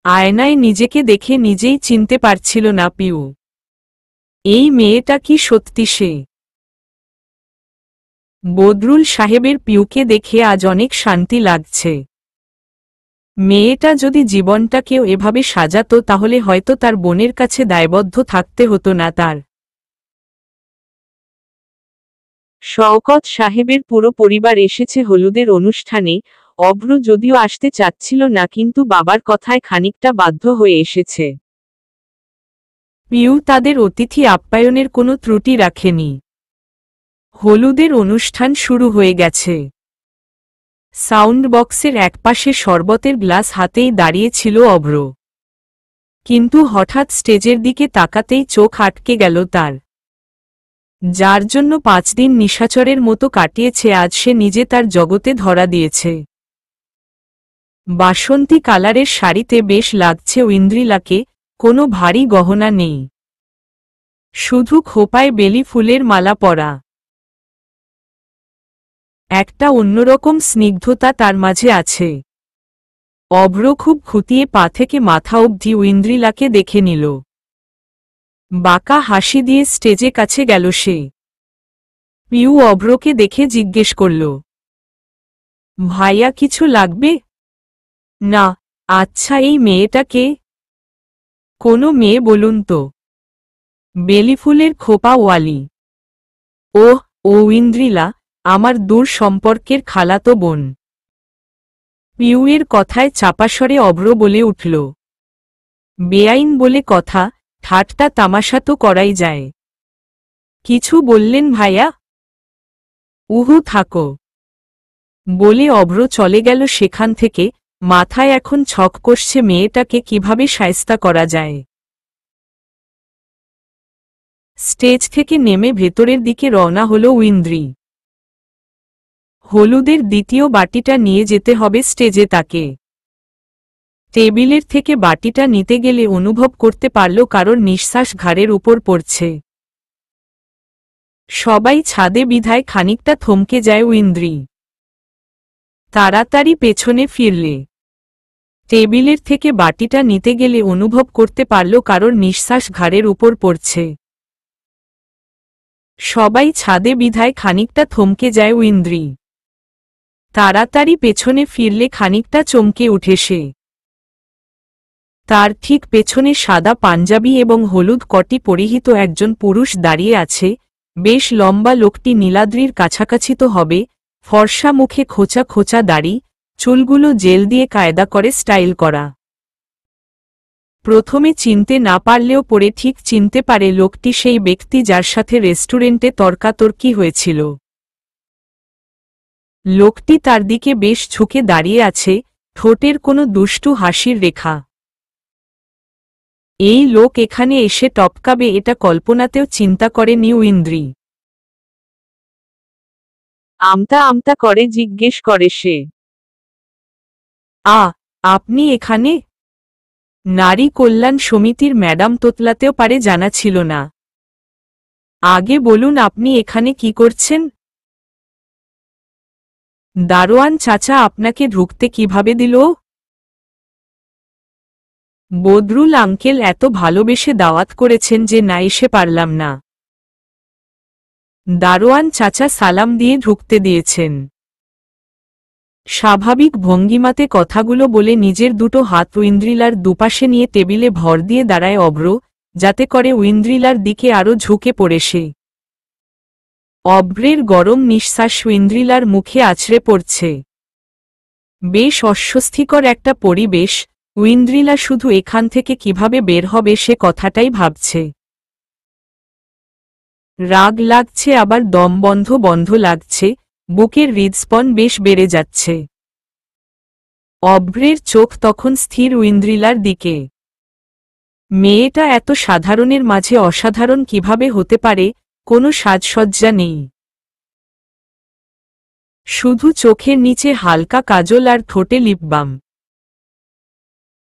S1: আয়নায় নিজেকে দেখে নিজেই চিনতে পারছিল না পিউ। এই মেয়েটা কি সত্যি সে? বদরুল সাহেবের পিউকে দেখে আজ অনেক শান্তি লাগছে। মেয়েটা যদি জীবনটাকেও এভাবে সাজাতো তাহলে হয়তো তার বোনের কাছে দায়বদ্ধ থাকতে হতো না তার। শওকত সাহেবের পুরো পরিবার এসেছে হলুদের অনুষ্ঠানে। অভ্র যদিও আসতে চাচ্ছিল না কিন্তু বাবার কথায় খানিকটা বাধ্য হয়ে এসেছে। পিউ তাদের অতিথি আপ্যায়নের কোনো ত্রুটি রাখেনি। হলুদের অনুষ্ঠান শুরু হয়ে গেছে। সাউন্ড বক্সের একপাশে শরবতের গ্লাস হাতেই দাঁড়িয়েছিল অভ্র। কিন্তু হঠাৎ স্টেজের দিকে তাকাতেই চোখ আটকে গেল তার। যার জন্য 5 দিন নিশাচরের মতো কাটিয়েছে আজ সে নিজে তার জগতে ধরা দিয়েছে। বাসন্তী কালারের শাড়িতে বেশ লাগছে ঐন্দ্রিলাকে, কোনো ভারী গহনা নেই। শুধু খোপায় বেলি ফুলের মালা পরা। একটা অন্যরকম স্নিগ্ধতা তার মাঝে আছে। অভ্র খুব খুঁটিয়ে পা থেকে মাথা অবধি ঐন্দ্রিলাকে দেখে নিল। বাঁকা হাসি দিয়ে স্টেজে কাছে গেল সে। পিউ অভ্রকে দেখে জিজ্ঞেস করল, ভাইয়া কিছু লাগবে? না। আচ্ছা এই মেয়েটা কে? কোনো মেয়ে বলুন তো। বেলিফুলের খোপা ওয়ালি। ওহ, ও ইন্দ্রিলা, আমার দূর সম্পর্কের খালাতো বোন। পিউয়ের কথায় চাপাস্বরে অভ্র বলে উঠল। বেআইন বলে কথা, ঠাট্টা তামাশা তো করাই যায়। কিছু বললেন ভাইয়া? উহু থাকো বলে অভ্র চলে গেল সেখান থেকে। মাথায় এখন ছক কষছে মেয়েটাকে কিভাবে শায়েস্তা করা যায়। স্টেজ থেকে নেমে ভেতরের দিকে রওনা হল উইন্দ্রি। হলুদের দ্বিতীয় বাটিটা নিয়ে যেতে হবে স্টেজে তাকে। টেবিলের থেকে বাটিটা নিতে গেলে অনুভব করতে পারল কারোর নিঃশ্বাস ঘাড়ের উপর পড়ছে। সবাই ছাদে বিধায় খানিকটা থমকে যায় উইন্দ্রি। তাড়াতাড়ি পেছনে ফিরলে টেবিলের থেকে বাটিটা নিতে গেলে অনুভব করতে পারল কারোর নিঃশ্বাস ঘাড়ের উপর পড়ছে। সবাই ছাদে বিধায় খানিকটা থমকে যায় উইন্দ্রি। তাড়াতাড়ি পেছনে ফিরলে খানিকটা চমকে উঠে সে। তার ঠিক পেছনে সাদা পাঞ্জাবি এবং হলুদ কটি পরিহিত একজন পুরুষ দাঁড়িয়ে আছে। বেশ লম্বা লোকটি নীলাদ্রির কাছাকাছি তো হবে, ফর্সা মুখে খোঁচা খোঁচা দাড়ি, চুলগুলো জেল দিয়ে কায়দা করে স্টাইল করা। প্রথমে চিনতে না পারলেও পরে ঠিক চিনতে পারে লোকটি সেই ব্যক্তি যার সাথে রেস্টুরেন্টে তর্কাতর্কি হয়েছিল। লোকটি তার দিকে বেশ ঝুঁকে দাঁড়িয়ে আছে, ঠোঁটের কোনো দুষ্টু হাসির রেখা। এই লোক এখানে এসে টপকাবে এটা কল্পনাতেও চিন্তা করেনি উইন্দ্রি। আমতা আমতা করে জিজ্ঞেস করে সে, আপনি এখানে? নারী কল্যাণ সমিতির ম্যাডাম তোতলাতেও পারে জানা ছিল না। আগে বলুন আপনি এখানে কি করছেন? দারোয়ান চাচা আপনাকে ঢুকতে কিভাবে দিল? বদরুল আঙ্কেল এত ভালোবেসে দাওয়াত করেছেন যে না এসে পারলাম না। দারোয়ান চাচা সালাম দিয়ে ঢুকতে দিয়েছেন। স্বাভাবিক ভঙ্গিমাতে কথাগুলো বলে নিজের দুটো হাত উইন্দ্রিলার দুপাশে নিয়ে টেবিলে ভর দিয়ে দাঁড়ায় অভ্র, যাতে করে উইন্দ্রিলার দিকে আরও ঝুঁকে পড়ে সে। অভ্রের গরম নিঃশ্বাস উইন্দ্রিলার মুখে আছড়ে পড়ছে। বেশ অস্বস্তিকর একটা পরিবেশ। উইন্দ্রিলা শুধু এখান থেকে কিভাবে বের হবে সে কথাটাই ভাবছে। রাগ লাগছে আবার দম বন্ধ বন্ধ লাগছে, বুকের হৃদস্পন বেশ বেড়ে যাচ্ছে। অভ্রের চোখ তখন স্থির উইন্দ্রিলার দিকে। মেয়েটা এত সাধারণের মাঝে অসাধারণ কিভাবে হতে পারে, কোনো সাজসজ্জা নেই। শুধু চোখের নিচে হালকা কাজল আর ঠোঁটে লিপবাম।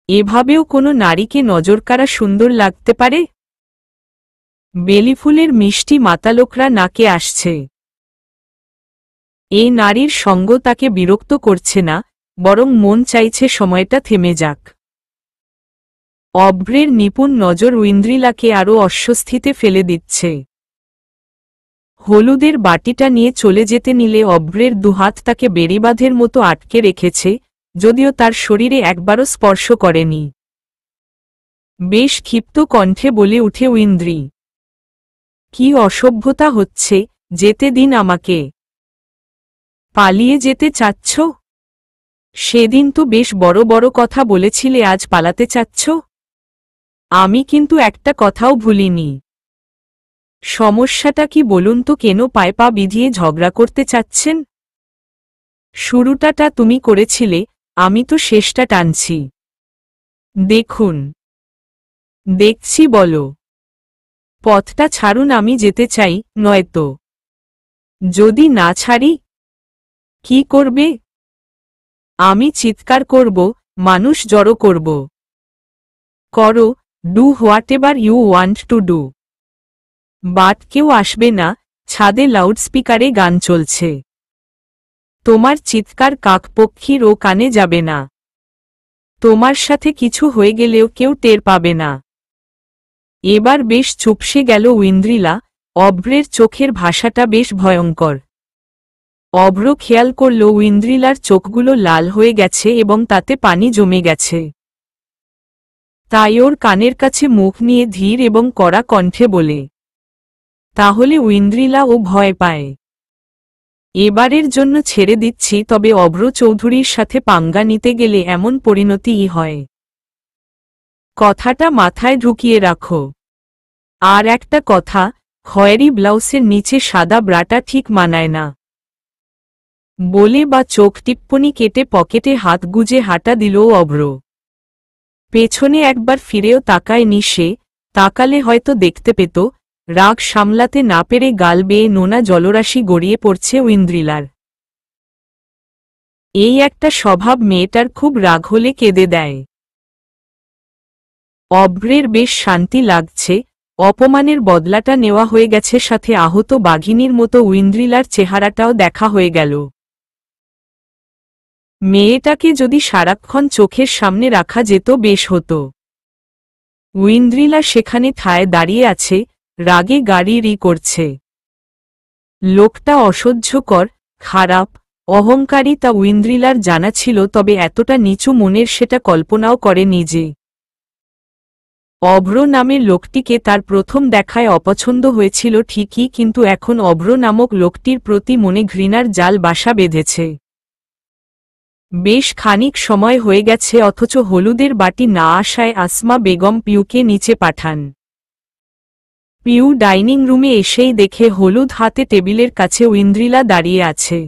S1: এভাবেও কোনো নারীকে নজরকাড়া সুন্দর লাগতে পারে? বেলিফুলের মিষ্টি মাতালোকরা নাকে আসছে। এই নারীর সঙ্গ তাকে বিরক্ত করছে না, বরং মন চাইছে সময়টা থেমে যাক। অভ্রের নিপুণ নজর উইন্দ্রিলাকে আরও অস্বস্তিতে ফেলে দিচ্ছে। হলুদের বাটিটা নিয়ে চলে যেতে নিলে অভ্রের দুহাত তাকে বেড়িবাঁধের মতো আটকে রেখেছে, যদিও তার শরীরে একবারও স্পর্শ করেনি। বেশ ক্ষিপ্ত কণ্ঠে বলে উঠে উইন্দ্রি, কি অসভ্যতা হচ্ছে, যেতে দিন আমাকে। পালিয়ে যেতে চাচ্ছ? সেদিন তো বেশ বড় বড় কথা বলেছিলে, আজ পালাতে চাচ্ছ? আমি কিন্তু একটা কথাও ভুলিনি। সমস্যাটা কি বলুন তো, কেন পায়ে পা বিধিয়ে ঝগড়া করতে চাচ্ছেন? শুরুটা তুমি করেছিলে, আমি তো শেষটা টানছি। দেখুন। দেখছি বলো। পথটা ছাড়ুন, আমি যেতে চাই, নয়তো। যদি না ছাড়ি? কি করবে? আমি চিৎকার করব, মানুষ জড়ো করব। করো, do whatever you want to do. But কেউ আসবে না, ছাদে লাউডস্পিকারে গান চলছে। তোমার চিৎকার কাকপক্ষীর ও কানে যাবে না। তোমার সাথে কিছু হয়ে গেলেও কেউ টের পাবে না। এবার বেশ চুপসে গেল উইন্দ্রিলা। অভ্রের চোখের ভাষাটা বেশ ভয়ঙ্কর। অভ্র খেয়াল করল উইন্দ্রিলার চোখগুলো লাল হয়ে গেছে এবং তাতে পানি জমে গেছে। তাই ওর কানের কাছে মুখ নিয়ে ধীর এবং কড়া কণ্ঠে বলে, তাহলে ঐন্দ্রিলা ও ভয় পায়। এবারের জন্য ছেড়ে দিচ্ছি, তবে অভ্র চৌধুরীর সাথে পাঙ্গা নিতে গেলে এমন পরিণতিই হয়। কথাটা মাথায় ঢুকিয়ে রাখো। আর একটা কথা, খয়েরি ব্লাউসের নিচে সাদা ব্রাটা ঠিক মানায় না। বলে বা চোখ টিপ্পনি কেটে পকেটে হাত গুজে হাঁটা দিল অভ্র। পেছনে একবার ফিরেও তাকায়নি সে, তাকালে হয়তো দেখতে পেত রাগ সামলাতে না পেরে গাল বেয়ে নোনা জলরাশি গড়িয়ে পড়ছে ঐন্দ্রিলার। এই একটা স্বভাব মেয়েটার, খুব রাগ হলে কেঁদে দেয়। অভ্রের বেশ শান্তি লাগছে, অপমানের বদলাটা নেওয়া হয়ে গেছে, সাথে আহত বাঘিনীর মতো ঐন্দ্রিলার চেহারাটাও দেখা হয়ে গেল। মেয়েটাকে যদি সারাক্ষণ চোখের সামনে রাখা যেত বেশ হতো। ঐন্দ্রিলা সেখানে ঠায় দাঁড়িয়ে আছে, রাগে গাড়ি করছে। লোকটা অসহ্যকর, খারাপ, অহংকারী তা ঐন্দ্রিলার জানা ছিল, তবে এতটা নিচু মনের সেটা কল্পনাও করেনি যে। অভ্র নামের লোকটিকে তার প্রথম দেখায় অপছন্দ হয়েছিল ঠিকই, কিন্তু এখন অভ্র নামক লোকটির প্রতি মনে ঘৃণার জাল বাসা বেঁধেছে। বেশ খানিক সময় হয়ে গেছে, অথচ হলুদের বাটি না আসায় আসমা বেগম পিউকে নিচে পাঠান। পিউ ডাইনিং রুমে এসেই দেখে হলুদ হাতে টেবিলের কাছে ঐন্দ্রিলা দাঁড়িয়ে আছে।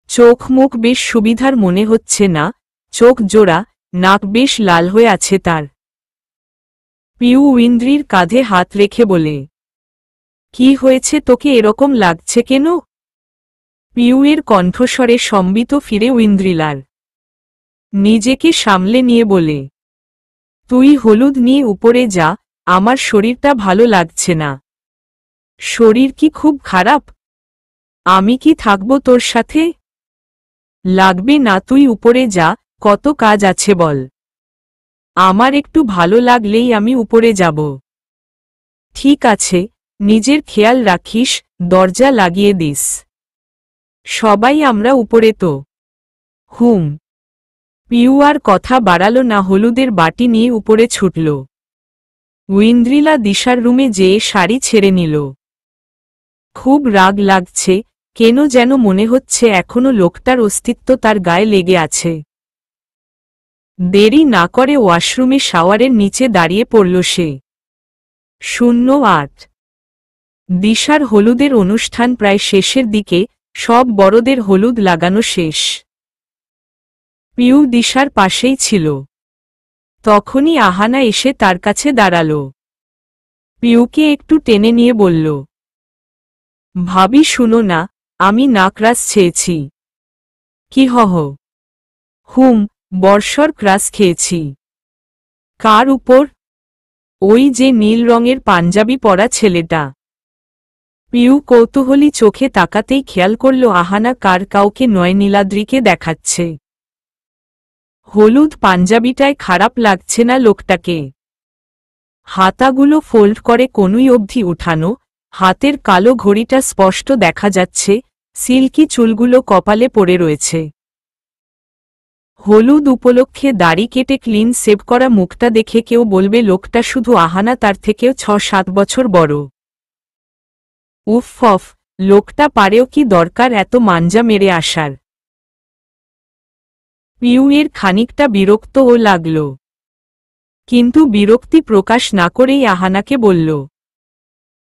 S1: চোখ মুখ বেশ সুবিধার মনে হচ্ছে না, চোখ জোড়া, নাক বেশ লাল হয়ে আছে তার। পিউ ঐন্দ্রির কাঁধে হাত রেখে বলে, কি হয়েছে, তোকে এরকম লাগছে কেন? পিউয়ের কণ্ঠস্বরে সম্বিত ফিরে ঐন্দ্রিলার। নিজেকে সামলে নিয়ে বলে, তুই হলুদ নিয়ে উপরে যা, আমার শরীরটা ভালো লাগছে না। শরীর কি খুব খারাপ? আমি কি থাকবো তোর সাথে? লাগবে না, তুই উপরে যা, কত কাজ আছে বল। আমার একটু ভালো লাগলেই আমি উপরে যাব। ঠিক আছে, নিজের খেয়াল রাখিস, দরজা লাগিয়ে দিস। সবাই আমরা উপরে তো। হুম। পিউ আর কথা বাড়ালো না, হলুদের বাটি নিয়ে উপরে ছুটল। ঐন্দ্রিলা দিশার রুমে যেয়ে শাড়ি ছেড়ে নিল। খুব রাগ লাগছে, কেন যেন মনে হচ্ছে এখনো লোকটার অস্তিত্ব তার গায়ে লেগে আছে। দেরি না করে ওয়াশরুমে শাওয়ারের নিচে দাঁড়িয়ে পড়ল সে। 08। দিশার হলুদের অনুষ্ঠান প্রায় শেষের দিকে, সব বড়দের হলুদ লাগানো শেষ। পিউ দিশার পাশেই ছিল। তখনই আহানা এসে তার কাছে দাঁড়াল। পিউকে একটু টেনে নিয়ে বলল, ভাবি শুনো না, আমি নাকরাস ছেয়েছি। কি হহ? হুম, বর্ষর ক্রাস খেয়েছি। কার উপর? ওই যে নীল রঙের পাঞ্জাবি পরা ছেলেটা। পিউ কৌতূহলী চোখে তাকাতেই খেয়াল করল আহানা কার কাউকে নয় নীলাদ্রিকে দেখাচ্ছে। হলুদ পাঞ্জাবিটায় খারাপ লাগছে না লোকটাকে। হাতাগুলো ফোল্ড করে কনুই অবধি উঠানো, হাতের কালো ঘড়িটা স্পষ্ট দেখা যাচ্ছে, সিল্কি চুলগুলো কপালে পড়ে রয়েছে। হলুদ উপলক্ষে দাড়ি কেটে ক্লিন সেভ করা মুখটা দেখে কেউ বলবে লোকটা শুধু আহানা তার থেকেও 6-7 বছর বড়। উফ, লোকটা পারেও কি দরকার এত মাঞ্জা মেরে আসার। পিউয়ের খানিকটা বিরক্তও লাগল, কিন্তু বিরক্তি প্রকাশ না করেই আহানাকে বলল,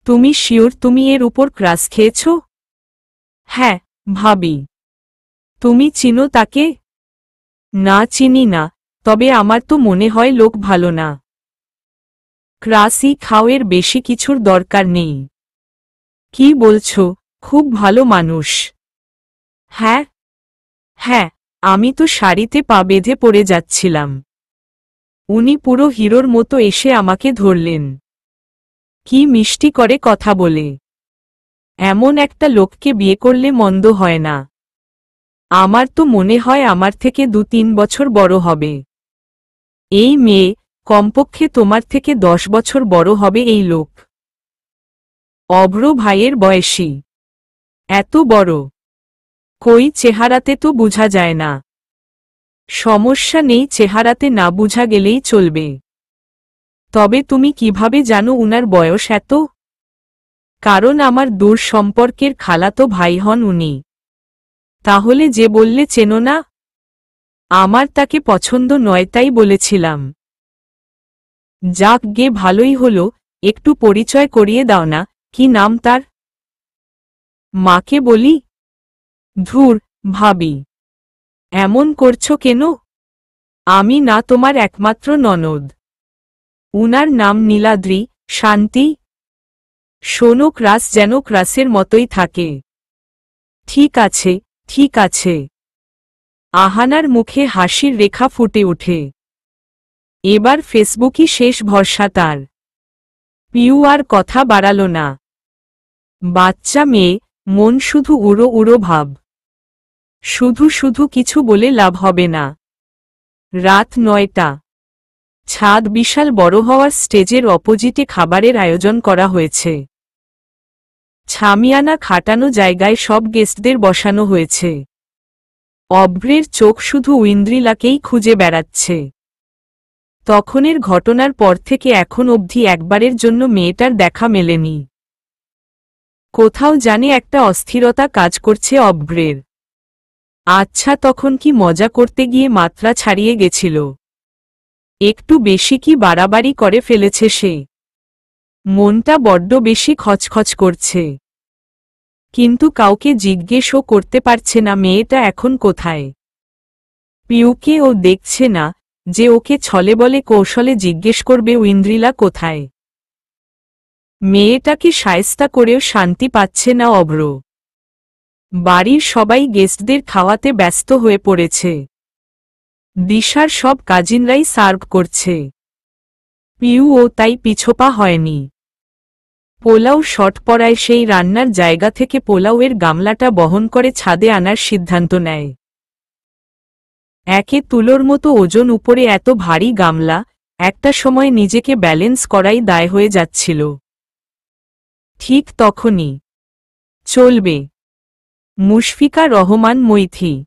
S1: তুমি শিওর তুমি এর উপর ক্রাস খেয়েছ? হ্যাঁ, ভাবি। তুমি চিনো তাকে? না, চিনি না, তবে আমার তো মনে হয় লোক ভালো না। ক্রাসই খাওয়ের বেশি কিছুর দরকার নেই। কি বলছো, খুব ভালো মানুষ। হ্যাঁ হ্যাঁ, আমি তো শাড়িতে পা বেঁধে পড়ে যাচ্ছিলাম। উনি পুরো হিরোর মতো এসে আমাকে ধরলেন। কি মিষ্টি করে কথা বলে। এমন একটা লোককে বিয়ে করলে মন্দ হয় না। আমার তো মনে হয় আমার থেকে 2-3 বছর বড় হবে। এই মেয়ে, কমপক্ষে তোমার থেকে 10 বছর বড় হবে এই লোক। অভ্র ভাইয়ের বয়সী। এত বড়? কই চেহারাতে তো বোঝা যায় না। সমস্যা নেই, চেহারাতে না বোঝা গেলেই চলবে। তবে তুমি কিভাবে জানো উনার বয়স এত? কারণ আমার দূর সম্পর্কের খালাতো ভাই হন উনি। তাহলে যে বললে চেনো না? আমার তাকে পছন্দ নয় তাই বলেছিলাম। যাক গে, ভালোই হলো, একটু পরিচয় করিয়ে দাও না, কি নাম তার? মাকে বলি? ধুর, ভাবি, এমন করছো কেন? আমি না তোমার একমাত্র ননদ। উনার নাম নীলাদ্রি। শান্তি। শোনো, ক্রাস যেন ক্রাসের মতোই থাকে। ঠিক আছে, ঠিক আছে। আহানার মুখে হাসির রেখা ফুটে ওঠে। এবার ফেসবুকই শেষ ভরসা তার। পিউ আর কথা বাড়াল না। বাচ্চা মেয়ে, মন শুধু উড়ো উড়ো ভাব। শুধু শুধু কিছু বলে লাভ হবে না। রাত 9টা। ছাদ বিশাল বড় হওয়ার স্টেজের অপোজিটে খাবারের আয়োজন করা হয়েছে। ছামিয়ানা খাটানো জায়গায় সব গেস্টদের বসানো হয়েছে। অভ্রের চোখ শুধু ঐন্দ্রিলাকেই খুঁজে বেড়াচ্ছে। তখনের ঘটনার পর থেকে এখন অবধি একবারের জন্য মেয়েটার দেখা মেলেনি। কোথাও জানে একটা অস্থিরতা কাজ করছে অভ্রের। আচ্ছা, তখন কি মজা করতে গিয়ে মাত্রা ছাড়িয়ে গেছিল? একটু বেশি কি বাড়াবাড়ি করে ফেলেছে সে? মনটা বড্ড বেশি খচখচ করছে। কিন্তু কাউকে জিজ্ঞেসও করতে পারছে না মেয়েটা এখন কোথায়। পিউকে ও দেখছে না যে ওকে ছলে বলে কৌশলে জিজ্ঞেস করবে ঐন্দ্রিলা কোথায়। মেয়েটাকে শায়েস্তা করেও শান্তি পাচ্ছে না অভ্র। বাড়ির সবাই গেস্টদের খাওয়াতে ব্যস্ত হয়ে পড়েছে। দিশার সব কাজিনরাই সার্ভ করছে। পিউ ও তাই পিছোপা হয়নি। পোলাও শট পড়ায় সেই রান্নার জায়গা থেকে পোলাওয়ের গামলাটা বহন করে ছাদে আনার সিদ্ধান্ত নেয়। একে তুলোর মতো ওজন উপরে এত ভারী গামলা, একটা সময় নিজেকে ব্যালেন্স করাই দায় হয়ে যাচ্ছিল। ঠিক তখনই চলবে মুশফিকা রহমান মৈথি।